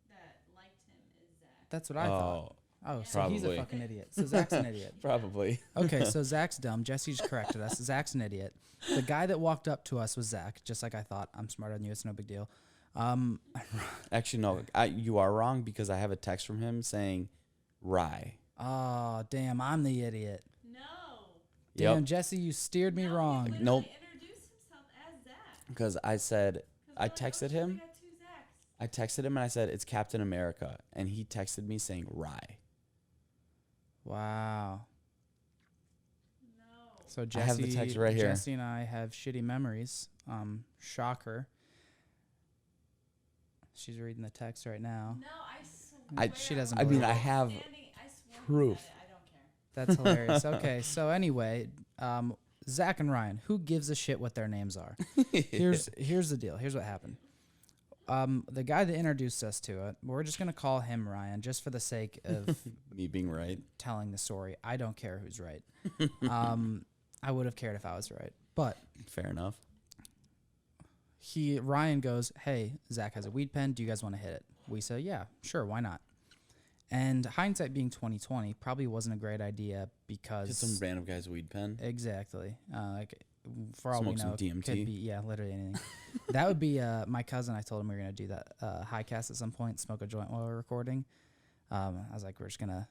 that liked him is Zach. That's what I thought. Oh, so he's a Probably. fucking idiot. So Zach's an idiot. Probably. Okay, so Zach's dumb. Jesse just corrected us. Zach's an idiot. The guy that walked up to us was Zach, just like I thought. I'm smarter than you. It's no big deal. Actually, no. You are wrong, because I have a text from him saying Rye. Oh, damn. I'm the idiot. No. Damn, Yep. Jesse, you steered me No, wrong. He Nope. literally introduced himself as Zach. Because I said, I texted him. We got 2 Zachs. I texted him and I said, it's Captain America. And he texted me saying Rye. Wow. No. So Jesse, I have the text right here. Jesse and I have shitty memories. Shocker. She's reading the text right now. No, I swear. She doesn't I mean, believe I it. have I swear he proof. said it. I don't care. That's hilarious. Okay, so anyway, Zach and Ryan, who gives a shit what their names are? Here's the deal. Here's what happened. The guy that introduced us to it, we're just gonna call him Ryan, just for the sake of me being right. telling the story. I don't care who's right. I would have cared if I was right, but Fair enough. Ryan goes, "Hey, Zach has a weed pen. Do you guys want to hit it?" We say, "Yeah, sure, why not?" And hindsight being 2020, probably wasn't a great idea because Just some random guy's weed pen. exactly, like for all Smoke we some know, DMT. could be literally anything. That would be my cousin. I told him we were gonna do that high cast at some point, smoke a joint while we're recording. I was like, we're just gonna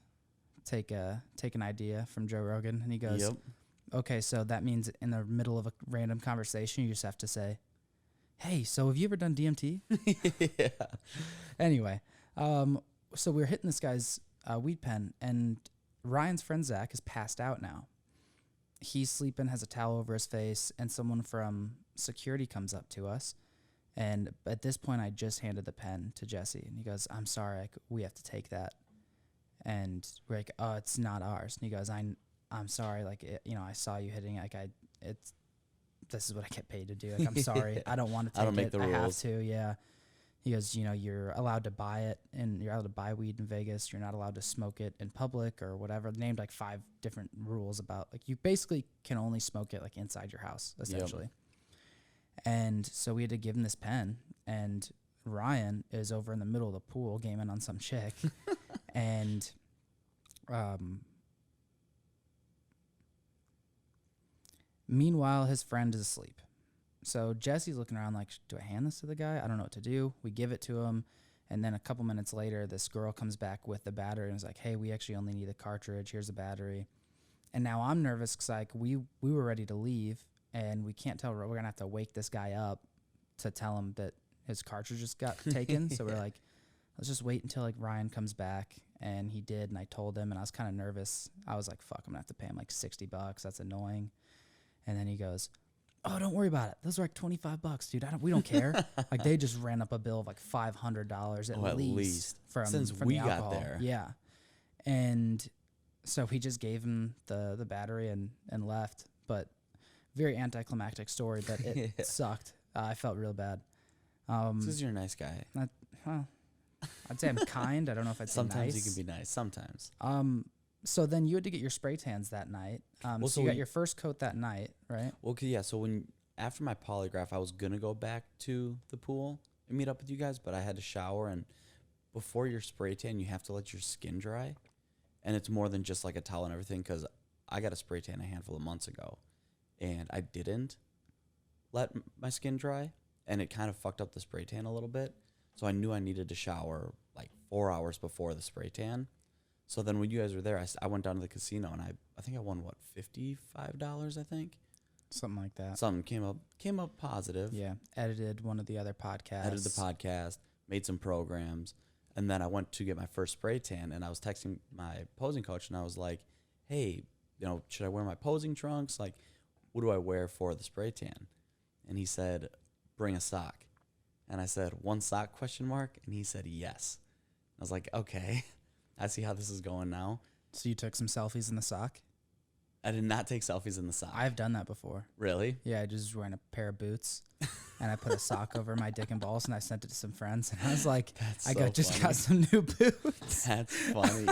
take an idea from Joe Rogan, and he goes, Yep. "Okay, so that means in the middle of a random conversation, you just have to say, 'Hey, so have you ever done DMT?'" Yeah. Anyway, so we're hitting this guy's weed pen, and Ryan's friend Zach is passed out now. He's sleeping, has a towel over his face, and someone from security comes up to us. And at this point, I just handed the pen to Jesse, and he goes, "I'm sorry, we have to take that." And we're like, "Oh, it's not ours." And he goes, I'm sorry, I saw you hitting it. This is what I get paid to do. Like, I'm sorry, I don't want to take I don't make it. the I have rules." to, yeah. He goes, "You're allowed to buy it, and you're allowed to buy weed in Vegas. You're not allowed to smoke it in public or whatever." Named like 5 different rules about, like, you basically can only smoke it like inside your house, essentially. And so we had to give him this pen, and Ryan is over in the middle of the pool gaming on some chick, and meanwhile his friend is asleep. so Jesse's looking around like, do I hand this to the guy? I don't know what to do. We give it to him. And then a couple minutes later, this girl comes back with the battery and is like, hey, we actually only need a cartridge. Here's a battery. And now I'm nervous because like we were ready to leave and we can't tell. We're going to have to wake this guy up to tell him that his cartridge just got taken. So we're like, let's just wait until like Ryan comes back. And he did. And I told him and I was kind of nervous. I was like, fuck, I'm going to have to pay him like $60. That's annoying. And then he goes, oh, don't worry about it. Those are like $25, dude. We don't care. Like they just ran up a bill of like $500 at least from we the alcohol. got there. Yeah. And so he just gave him the battery and left. But very anticlimactic story, but it sucked. I felt real bad. Because you're a nice guy. I'd say I'm kind. I don't know if I'd say Sometimes nice. you can be nice. Sometimes. So then you had to get your spray tans that night. So you got your first coat that night, right? Well, yeah. So after my polygraph, I was gonna go back to the pool and meet up with you guys, but I had to shower, and before your spray tan, you have to let your skin dry, and it's more than just like a towel and everything. Because I got a spray tan a handful of months ago, and I didn't let my skin dry, and it kind of fucked up the spray tan a little bit. So I knew I needed to shower like 4 hours before the spray tan. So then when you guys were there, I went down to the casino and I think I won what, $55, I think. Something like that. Something came up positive. Yeah. Edited one of the other podcasts. Edited the podcast, made some programs, and then I went to get my first spray tan and I was texting my posing coach and I was like, "Hey, should I wear my posing trunks? Like, what do I wear for the spray tan?" And he said, "Bring a sock." And I said, "One sock question mark?" And he said, "Yes." I was like, "Okay. I see how this is going now." So you took some selfies in the sock? I did not take selfies in the sock. I've done that before. Really? Yeah, I just was wearing a pair of boots and I put a sock over my dick and balls and I sent it to some friends and I was like, just got some new boots. That's funny.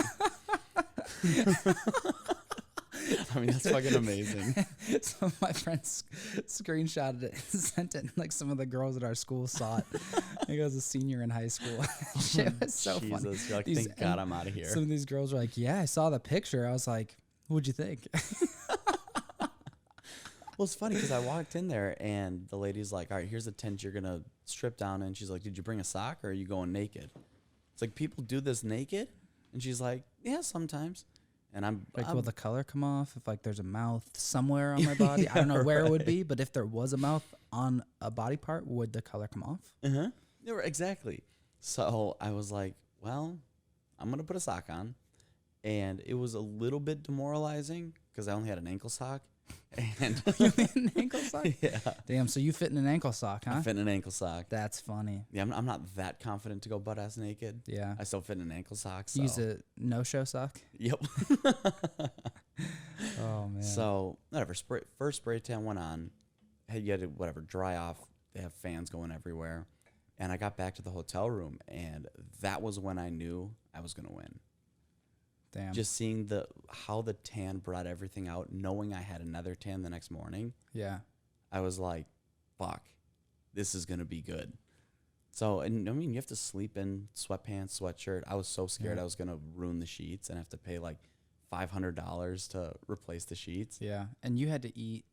I mean, that's fucking amazing. Some of my friends screenshotted it and sent it, and like some of the girls at our school saw it. I think I was a senior in high school. Shit was so funny. Jesus, you're like, thank God I'm out of here. Some of these girls were like, yeah, I saw the picture. I was like, what'd you think? Well, it's funny because I walked in there and the lady's like, "All right, here's a tent you're going to strip down." And she's like, "Did you bring a sock or are you going naked?" It's like, people do this naked? And she's like, "Yeah, sometimes." And I'm like, will the color come off if like there's a mouth somewhere on my body? Yeah, I don't know where it would be, but if there was a mouth on a body part, would the color come off? Uh-huh. Yeah, exactly. So I was like, well, I'm going to put a sock on. And it was a little bit demoralizing because I only had an ankle sock. And You mean an ankle sock? Yeah. Damn, so you fit in an ankle sock, huh? I fit in an ankle sock. That's funny. Yeah, I'm not that confident to go butt ass naked. Yeah. I still fit in an ankle sock. So. Use a no-show sock? Yep. Oh, man. So, whatever. First spray tan went on. You had to, dry off. They have fans going everywhere. And I got back to the hotel room, and that was when I knew I was going to win. Damn. Just seeing how the tan brought everything out, knowing I had another tan the next morning. Yeah. I was like, fuck, this is going to be good. So, and I mean, you have to sleep in sweatpants, sweatshirt. I was so scared I was going to ruin the sheets and have to pay like $500 to replace the sheets. Yeah. And you had to eat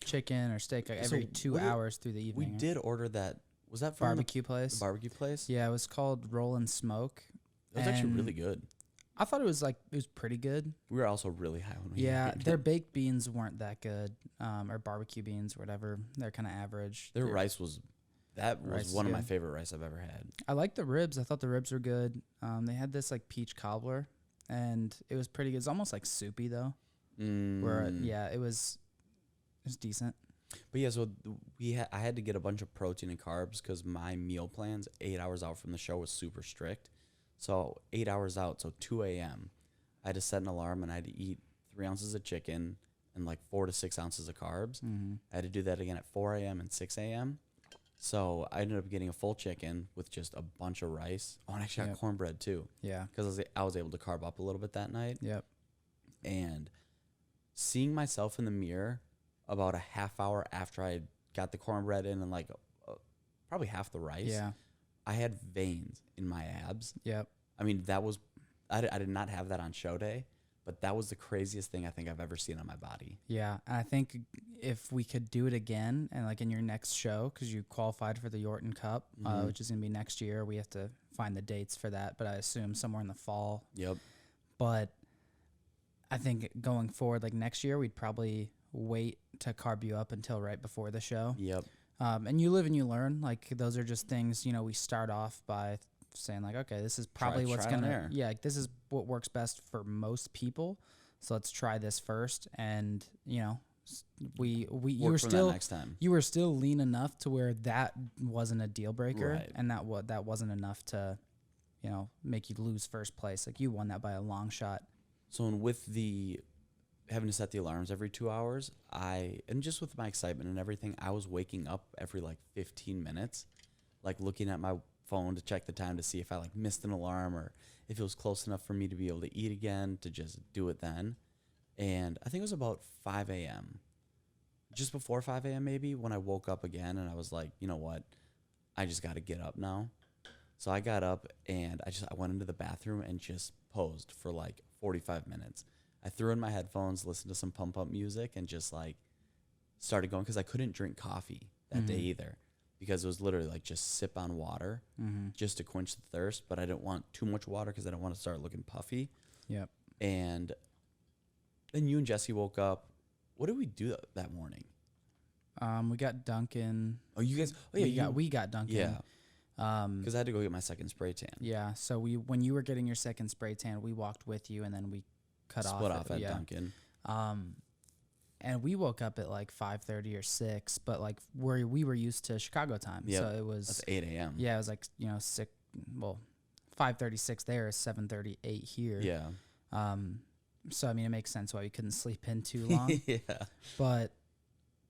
chicken or steak like every 2 hours through the evening. We did order that. Was that from barbecue place? The barbecue place? Yeah, it was called Roll and Smoke. It was actually really good. I thought it was pretty good. We were also really high when we ate. Their baked beans weren't that good, or barbecue beans or whatever. They're kind of average. Their rice was one of my favorite rice I've ever had. I liked the ribs. I thought the ribs were good. They had this like peach cobbler, and it was pretty good. It's almost like soupy though. It was decent. But yeah, so I had to get a bunch of protein and carbs because my meal plans 8 hours out from the show was super strict. So 8 hours out, so 2 a.m., I had to set an alarm and I had to eat 3 ounces of chicken and like 4 to 6 ounces of carbs. Mm-hmm. I had to do that again at 4 a.m. and 6 a.m. So I ended up getting a full chicken with just a bunch of rice. Oh, and I actually got cornbread too. Yeah. Because I was able to carb up a little bit that night. Yep. And seeing myself in the mirror about a half hour after I got the cornbread in and like probably half the rice. Yeah. I had veins in my abs. Yep. I mean, I did not have that on show day, But that was the craziest thing I think I've ever seen on my body. Yeah, and I think if we could do it again, and like in your next show, because you qualified for the Yorton Cup, which is going to be next year. We have to find the dates for that, but I assume somewhere in the fall. Yep. But I think going forward, like next year, we'd probably wait to carb you up until right before the show. Yep. And you live and you learn. Like those are just things, you know, we start off by saying like, okay, this is probably what's going to, yeah, like this is what works best for most people. So let's try this first. And, you know, you were still, next time. You were still lean enough to where that wasn't a deal breaker. Right. And that wasn't enough to, you know, make you lose first place. Like you won that by a long shot. So with the having to set the alarms every 2 hours, and just with my excitement and everything, I was waking up every like 15 minutes, like looking at my phone to check the time to see if I like missed an alarm or if it was close enough for me to be able to eat again, to just do it then. And I think it was about 5 a.m., just before 5 a.m. maybe, when I woke up again and I was like, you know what, I just got to get up now. So I got up and I went into the bathroom and just posed for like 45 minutes. I threw in my headphones, listened to some pump up music, and just like started going, because I couldn't drink coffee that day either, because it was literally like just sip on water just to quench the thirst. But I didn't want too much water because I didn't want to start looking puffy. Yep. And then you and Jesse woke up. What did we do that morning? We got Duncan. Oh, you guys. Oh, yeah. We got Duncan. Yeah. Because I had to go get my second spray tan. Yeah. So when you were getting your second spray tan, we walked with you, and then we split off at Duncan. And we woke up at like 5:30 or 6, but like we were used to Chicago time. Yep. So it was That's 8 a.m. Yeah, it was like, you know, 5:36 there is 7:38 here. Yeah. So I mean, it makes sense why we couldn't sleep in too long. Yeah. But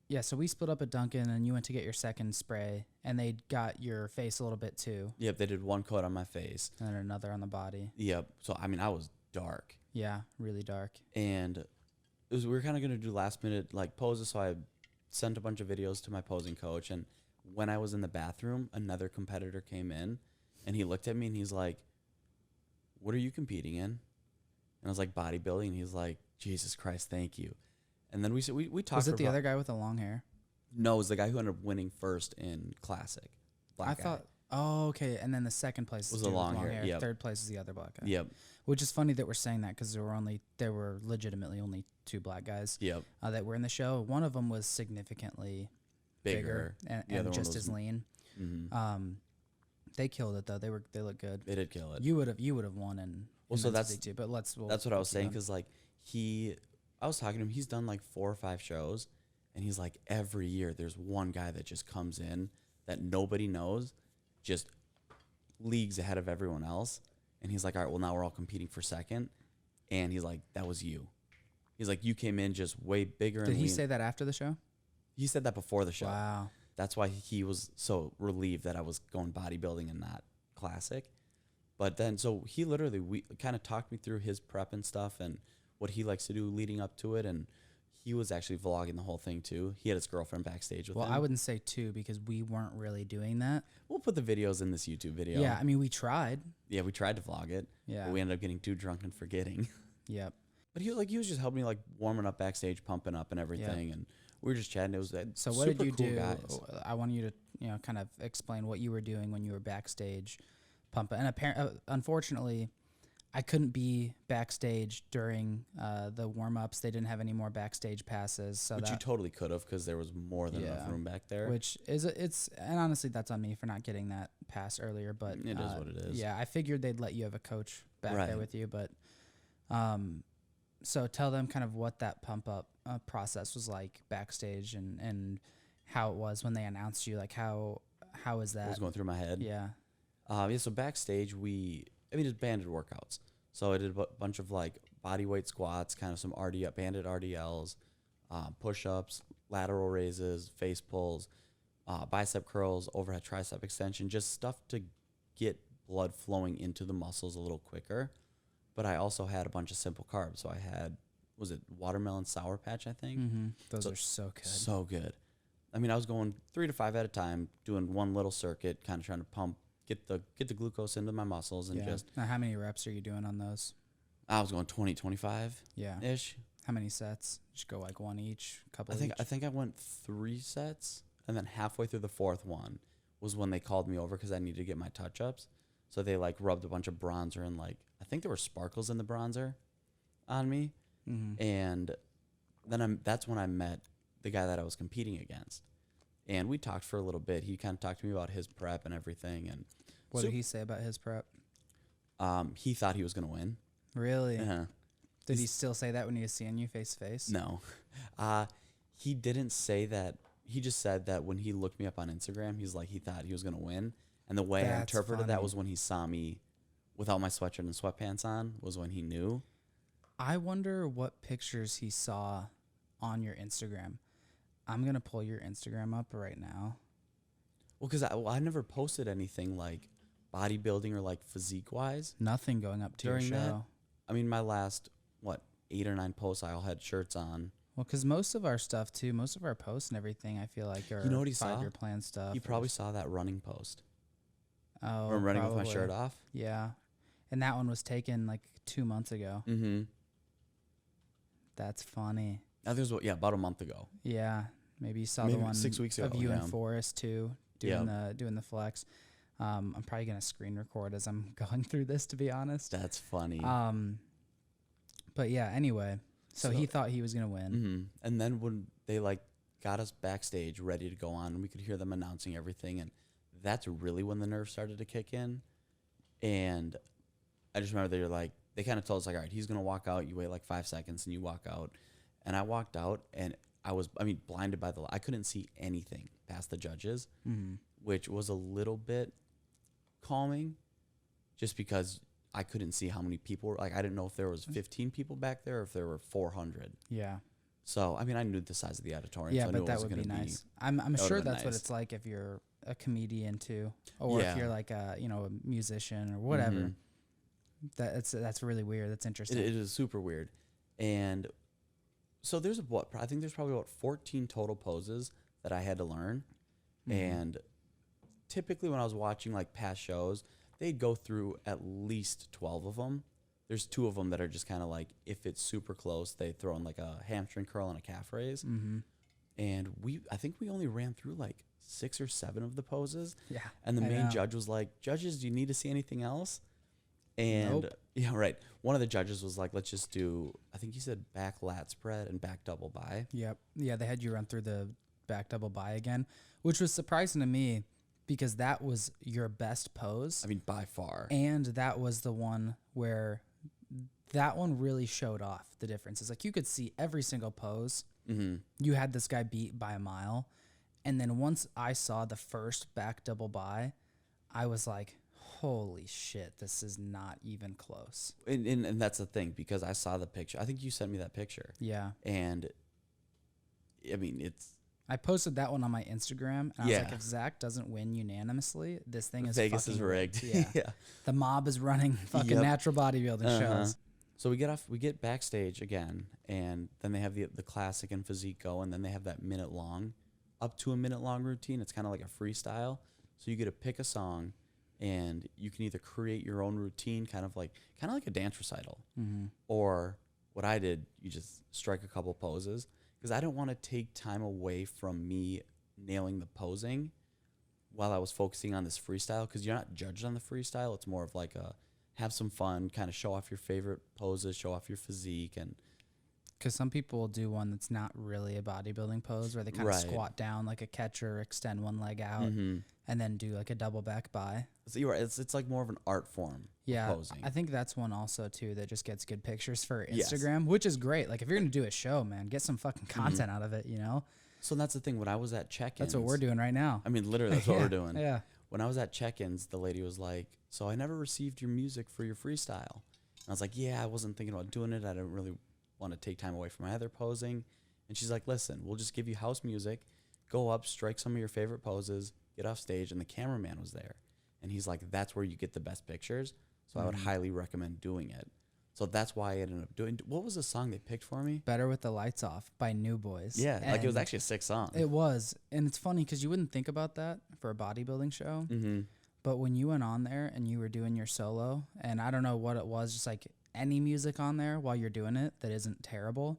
yeah, so we split up at Duncan, and you went to get your second spray, and they got your face a little bit too. Yep, they did one coat on my face. And then another on the body. Yep. So I mean, I was dark. Yeah, really dark. And we were kind of going to do last minute like poses, so I sent a bunch of videos to my posing coach. And when I was in the bathroom, another competitor came in, and he looked at me and he's like, "What are you competing in?" And I was like, "Bodybuilding." And he's like, "Jesus Christ, thank you." And then we talked. Was it the other guy with the long hair? No, it was the guy who ended up winning first in Classic. Black guy. Oh, okay. And then the second place was the long hair. Yep. Third place is the other black guy. Yep. Which is funny that we're saying that, because there were legitimately only 2 black guys. Yep. That were in the show. One of them was significantly bigger and just as lean. Mm-hmm. They killed it though. They looked good. They did kill it. You would have won in so that's too. But that's what I was saying, because like I was talking to him. He's done like 4 or 5 shows, and he's like, every year there's one guy that just comes in that nobody knows, just leagues ahead of everyone else. And he's like, all right, well, now we're all competing for second. And he's like, that was you. He's like, you came in just way bigger. Did he say that after the show? He said that before the show. Wow. That's why he was so relieved that I was going bodybuilding and not classic. But then, so he literally, we kind of talked me through his prep and stuff and what he likes to do leading up to it. And he was actually vlogging the whole thing too. He had his girlfriend backstage with him. Well, I wouldn't say 2, because we weren't really doing that. We'll put the videos in this YouTube video. Yeah, I mean, we tried. Yeah, we tried to vlog it. Yeah. But we ended up getting too drunk and forgetting. Yep. But he was just helping me like warming up backstage, pumping up and everything. Yep. And we were just chatting. It was so what did you cool do? Guys. I want you to kind of explain what you were doing when you were backstage pumping. And unfortunately, I couldn't be backstage during the warm-ups. They didn't have any more backstage passes. So Which you totally could have, because there was more than enough room back there. Which and honestly, that's on me for not getting that pass earlier. But it is what it is. Yeah, I figured they'd let you have a coach back there with you. But so tell them kind of what that pump-up process was like backstage, and how it was when they announced you. Like how is that? What was going through my head? Yeah. So backstage it's banded workouts. So I did a bunch of like body weight squats, kind of some banded RDLs, push-ups, lateral raises, face pulls, bicep curls, overhead tricep extension, just stuff to get blood flowing into the muscles a little quicker. But I also had a bunch of simple carbs. So I had, was it watermelon sour patch, I think? Mm-hmm. Those are so good. So good. I mean, I was going 3 to 5 at a time, doing one little circuit, kind of trying to get the glucose into my muscles, and just. Now, how many reps are you doing on those? I was going 20, 25 Yeah. ish. How many sets? Just go like one each, couple I each? think I went 3 sets, and then halfway through the fourth one was when they called me over because I needed to get my touch ups. So they like rubbed a bunch of bronzer and like I think there were sparkles in the bronzer on me, Mm-hmm. and then that's when I met the guy that I was competing against, and we talked for a little bit. He kind of talked to me about his prep and everything, and What did he say about his prep? he thought he was gonna win. Really? Uh-huh. Did he still say that when he was seeing you face to face? No, he didn't say that. He just said that when he looked me up on Instagram, he's like he thought he was gonna win, and the way I That's interpreted that funny. was when he saw me without my sweatshirt and sweatpants on was when he knew. I wonder what pictures he saw on your Instagram. I'm going to pull your Instagram up right now. Well, because I never posted anything like bodybuilding or like physique wise. Nothing going up to During your that? show. I mean, my last 8 or 9 posts, I all had shirts on. Well, because most of our stuff, too, most of our posts and everything, I feel like are You know what he saw? 5-year plan stuff. You probably saw that running post. Oh, Where I'm running with my probably. shirt off. Yeah. And that one was taken like 2 months ago. Mm-hmm. That's funny. I think it was about a month ago. Yeah. Maybe you saw Maybe the one 6 weeks of ago, you yeah. and Forrest, too, doing the flex. I'm probably going to screen record as I'm going through this, to be honest. That's funny. But yeah, anyway, so he thought he was going to win. Mm-hmm. And then when they like got us backstage ready to go on, and we could hear them announcing everything, and that's really when the nerves started to kick in. And I just remember they kind of told us like, all right, he's going to walk out. You wait like 5 seconds and you walk out. And I walked out and I was blinded by I couldn't see anything past the judges, which was a little bit calming just because I couldn't see how many people were. Like, I didn't know if there was 15 people back there or if there were 400. Yeah. So, I knew the size of the auditorium. Yeah, so I but knew it that wasn't would be gonna nice. I'm that sure would've been that's what nice. it's like if you're a comedian too, or Yeah. if you're like a a musician or whatever. That's really weird. That's interesting. It is super weird. And so I think there's probably about 14 total poses that I had to learn. And typically when I was watching like past shows, they'd go through at least 12 of them. There's 2 of them that are just kind of like, if it's super close, they throw in like a hamstring curl and a calf raise. And I think we only ran through like 6 or 7 of the poses. Yeah. And the I main know. judge was like, judges, do you need to see anything else? And Nope. yeah, right. One of the judges was like, let's just do, I think he said back lat spread and back double by. Yep. Yeah, they had you run through the back double by again, which was surprising to me because that was your best pose. By far. And that was the one where that one really showed off the differences. Like you could see every single pose. You had this guy beat by a mile. And then once I saw the first back double by, I was like, holy shit, this is not even close. And that's the thing, because I saw the picture. I think you sent me that picture. Yeah. And it's I posted that one on my Instagram. And I was Yeah. like, if Zach doesn't win unanimously, this thing is Vegas fucking is rigged. Yeah. The mob is running fucking Yep. natural bodybuilding shows. So we get backstage again, and then they have the classic and physique go, and then they have that up to a minute long routine. It's kind of like a freestyle. So you get to pick a song, and you can either create your own routine, kind of like a dance recital, or what I did, you just strike a couple poses, because I didn't want to take time away from me nailing the posing while I was focusing on this freestyle, because you're not judged on the freestyle. It's more of like have some fun, kind of show off your favorite poses, show off your physique. And Because some people will do one that's not really a bodybuilding pose where they kind of Right. squat down like a catcher, extend one leg out, and then do like a double back by. so you're right, it's like more of an art form. Yeah, posing. I think that's one also too that just gets good pictures for Yes. Instagram, which is great. Like if you're gonna do a show, man, get some fucking content out of it. So that's the thing. When I was at check-ins, That's what we're doing right now. Literally, that's what Yeah, we're doing. Yeah. When I was at check-ins, the lady was like, "So I never received your music for your freestyle." And I was like, "Yeah, I wasn't thinking about doing it. I didn't really want to take time away from my other posing." And she's like, "Listen, we'll just give you house music. Go up, strike some of your favorite poses, get off stage." And the cameraman was there, and he's like, "That's where you get the best pictures." So I would highly recommend doing it. So that's why I ended up doing. What was the song they picked for me? Better with the Lights Off by New Boys. Yeah, like it was And actually a sick song. It was, and it's funny because you wouldn't think about that for a bodybuilding show, but when you went on there and you were doing your solo, and I don't know what it was, just like any music on there while you're doing it that isn't terrible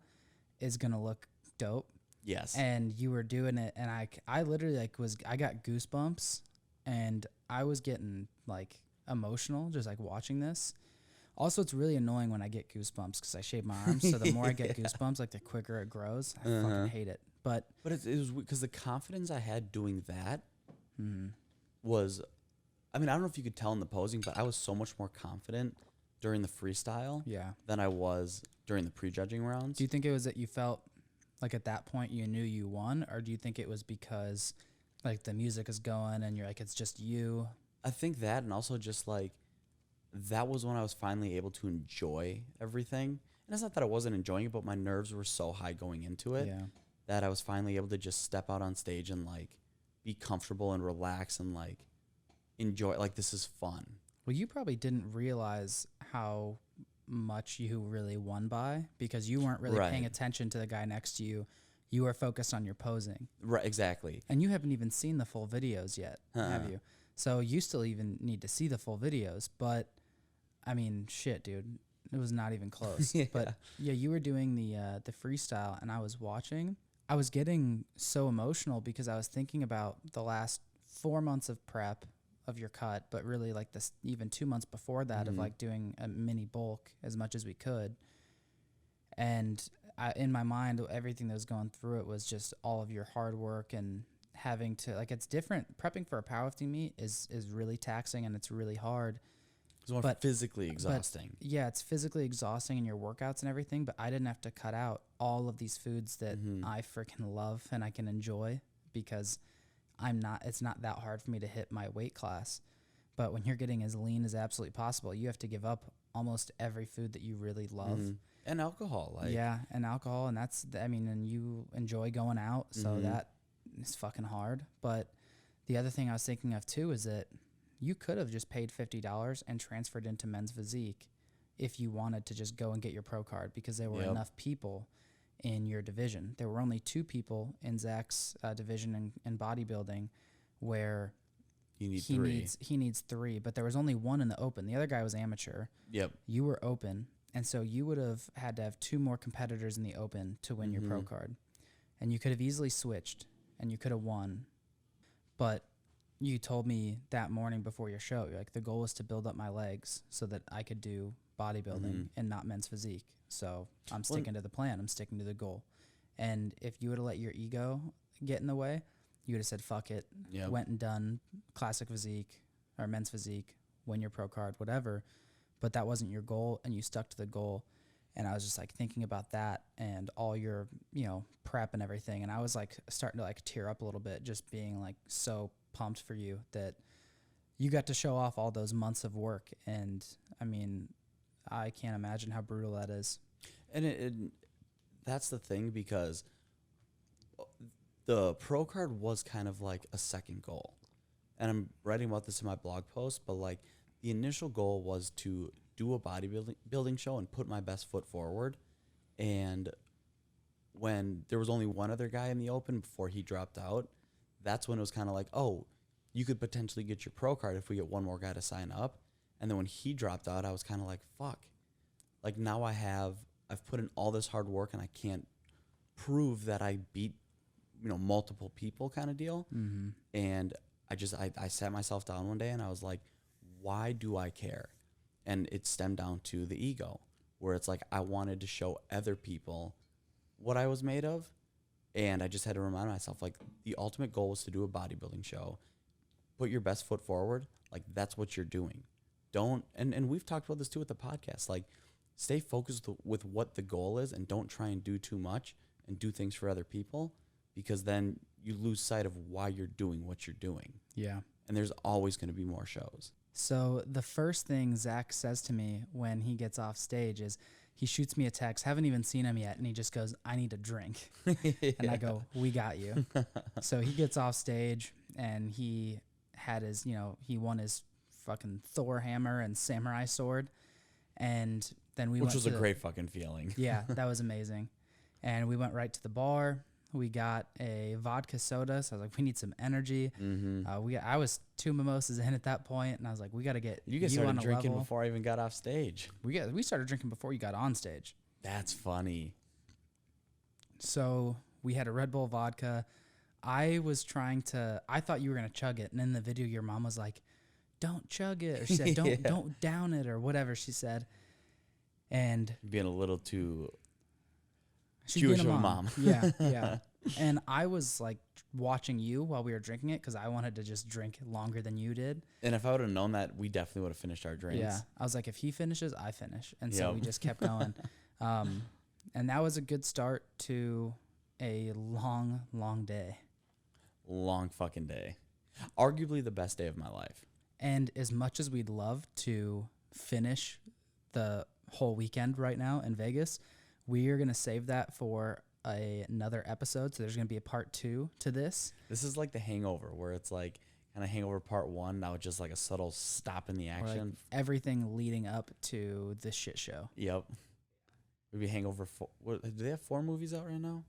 is going to look dope. Yes. And you were doing it, and I literally like I got goosebumps, and I was getting like emotional just like watching this. Also, it's really annoying when I get goosebumps because I shave my arms, so the more I get goosebumps, like the quicker it grows. I fucking hate it. But it was because the confidence I had doing that was, I mean, I don't know if you could tell in the posing, but I was so much more confident during the freestyle than I was during the prejudging rounds. Do you think it was that you felt like at that point you knew you won, or do you think it was because like the music is going and you're like, it's just you? I think that, and also just like, that was when I was finally able to enjoy everything. And it's not that I wasn't enjoying it, but my nerves were so high going into it that I was finally able to just step out on stage and like be comfortable and relax and like enjoy, like this is fun. Well, you probably didn't realize how much you really won by because you weren't really paying attention to the guy next to you. You were focused on your posing. Right, exactly. And you haven't even seen the full videos yet, have you? So you still even need to see the full videos. But, I mean, shit, dude. It was not even close. But, yeah, you were doing the freestyle, and I was watching. I was getting so emotional because I was thinking about the last 4 months of prep of your cut, but really like this even 2 months before that of like doing a mini bulk as much as we could. And in my mind, everything that was going through it was just all of your hard work and having to like, it's different. Prepping for a powerlifting meet is really taxing and it's really hard. It's more physically exhausting. Yeah, it's physically exhausting in your workouts and everything, but I didn't have to cut out all of these foods that I freaking love and I can enjoy because it's not that hard for me to hit my weight class. But when you're getting as lean as absolutely possible, you have to give up almost every food that you really love. And alcohol. And alcohol. And and you enjoy going out. So that is fucking hard. But the other thing I was thinking of too is that you could have just paid $50 and transferred into men's physique if you wanted to just go and get your pro card because there were enough people in your division. There were only 2 people in Zach's division in bodybuilding where he needs 3, but there was only 1 in the open. The other guy was amateur. Yep. You were open, and so you would have had to have 2 more competitors in the open to win your pro card. And you could have easily switched, and you could have won. But you told me that morning before your show, you're like, the goal was to build up my legs so that I could do bodybuilding and not men's physique. So I'm sticking to the plan. I'm sticking to the goal. And if you would have let your ego get in the way, you would have said, fuck it, went and done classic physique or men's physique, win your pro card, whatever. But that wasn't your goal, and you stuck to the goal. And I was just like thinking about that and all your, prep and everything. And I was like starting to like tear up a little bit, just being like so pumped for you that you got to show off all those months of work. And I mean, I can't imagine how brutal that is. And that's the thing, because the pro card was kind of like a second goal. And I'm writing about this in my blog post, but like the initial goal was to do a bodybuilding show and put my best foot forward. And when there was only one other guy in the open before he dropped out, that's when it was kind of like, oh, you could potentially get your pro card if we get one more guy to sign up. And then when he dropped out, I was kind of like, fuck. Like now I've put in all this hard work and I can't prove that I beat, multiple people kind of deal. And I sat myself down one day and I was like, why do I care? And it stemmed down to the ego, where it's like I wanted to show other people what I was made of. And I just had to remind myself, like, the ultimate goal was to do a bodybuilding show. Put your best foot forward. Like, that's what you're doing. Don't, and we've talked about this too with the podcast, like, stay focused with what the goal is and don't try and do too much and do things for other people, because then you lose sight of why you're doing what you're doing. Yeah. And there's always going to be more shows. So the first thing Zach says to me when he gets off stage is he shoots me a text, haven't even seen him yet, and he just goes, I need a drink. And I go, we got you. So he gets off stage and he had his, he won his fucking Thor hammer and samurai sword. And then we Which was a great fucking feeling. Yeah, that was amazing. And we went right to the bar, We got a vodka soda. So I was like, we need some energy. Mm-hmm. I was 2 mimosas in at that point, and I was like, we got to get You guys you started on a drinking level. before I even got off stage. We started drinking before you got on stage. That's funny. So we had a Red Bull vodka. I thought you were going to chug it. And in the video, your mom was like, don't chug it. Or she said, don't down it or whatever she said. And Being a little too she's Jewish being of a a mom. Yeah, yeah. And I was like watching you while we were drinking it because I wanted to just drink longer than you did. And if I would have known that, we definitely would have finished our drinks. Yeah. I was like, if he finishes, I finish. And so Yep. we just kept going. And that was a good start to a long, long day. Long fucking day. Arguably the best day of my life. And as much as we'd love to finish the whole weekend right now in Vegas, we are going to save that for another episode. So there's going to be a part 2 to this. This is like the Hangover, where it's like kind of Hangover part 1. Now it's just like a subtle stop in the Or action. like everything leading up to this shit show. Yep. Maybe Hangover 4. What, do they have 4 movies out right now?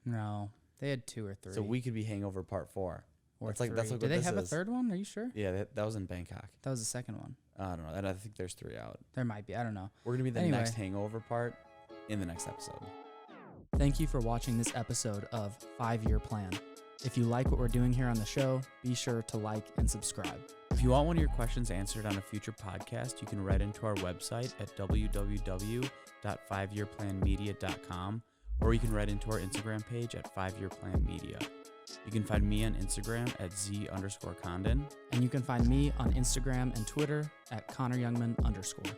No, they had 2 or 3. So we could be Hangover part 4. or That's like 3. that's like Did what they this have a is. third one? Are you sure? Yeah, that was in Bangkok. That was the second one. I don't know. And I think there's 3 out. There might be. I don't know. We're gonna be the Anyway. next Hangover part in the next episode. Thank you for watching this episode of 5-Year Plan. If you like what we're doing here on the show, be sure to like and subscribe. If you want one of your questions answered on a future podcast, you can write into our website at www.5yearplanmedia.com, or you can write into our Instagram page at 5yearplanmedia. You can find me on Instagram at @Z_Condon. And you can find me on Instagram and Twitter at ConnorYoungman_.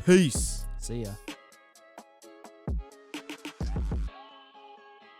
Peace. See ya.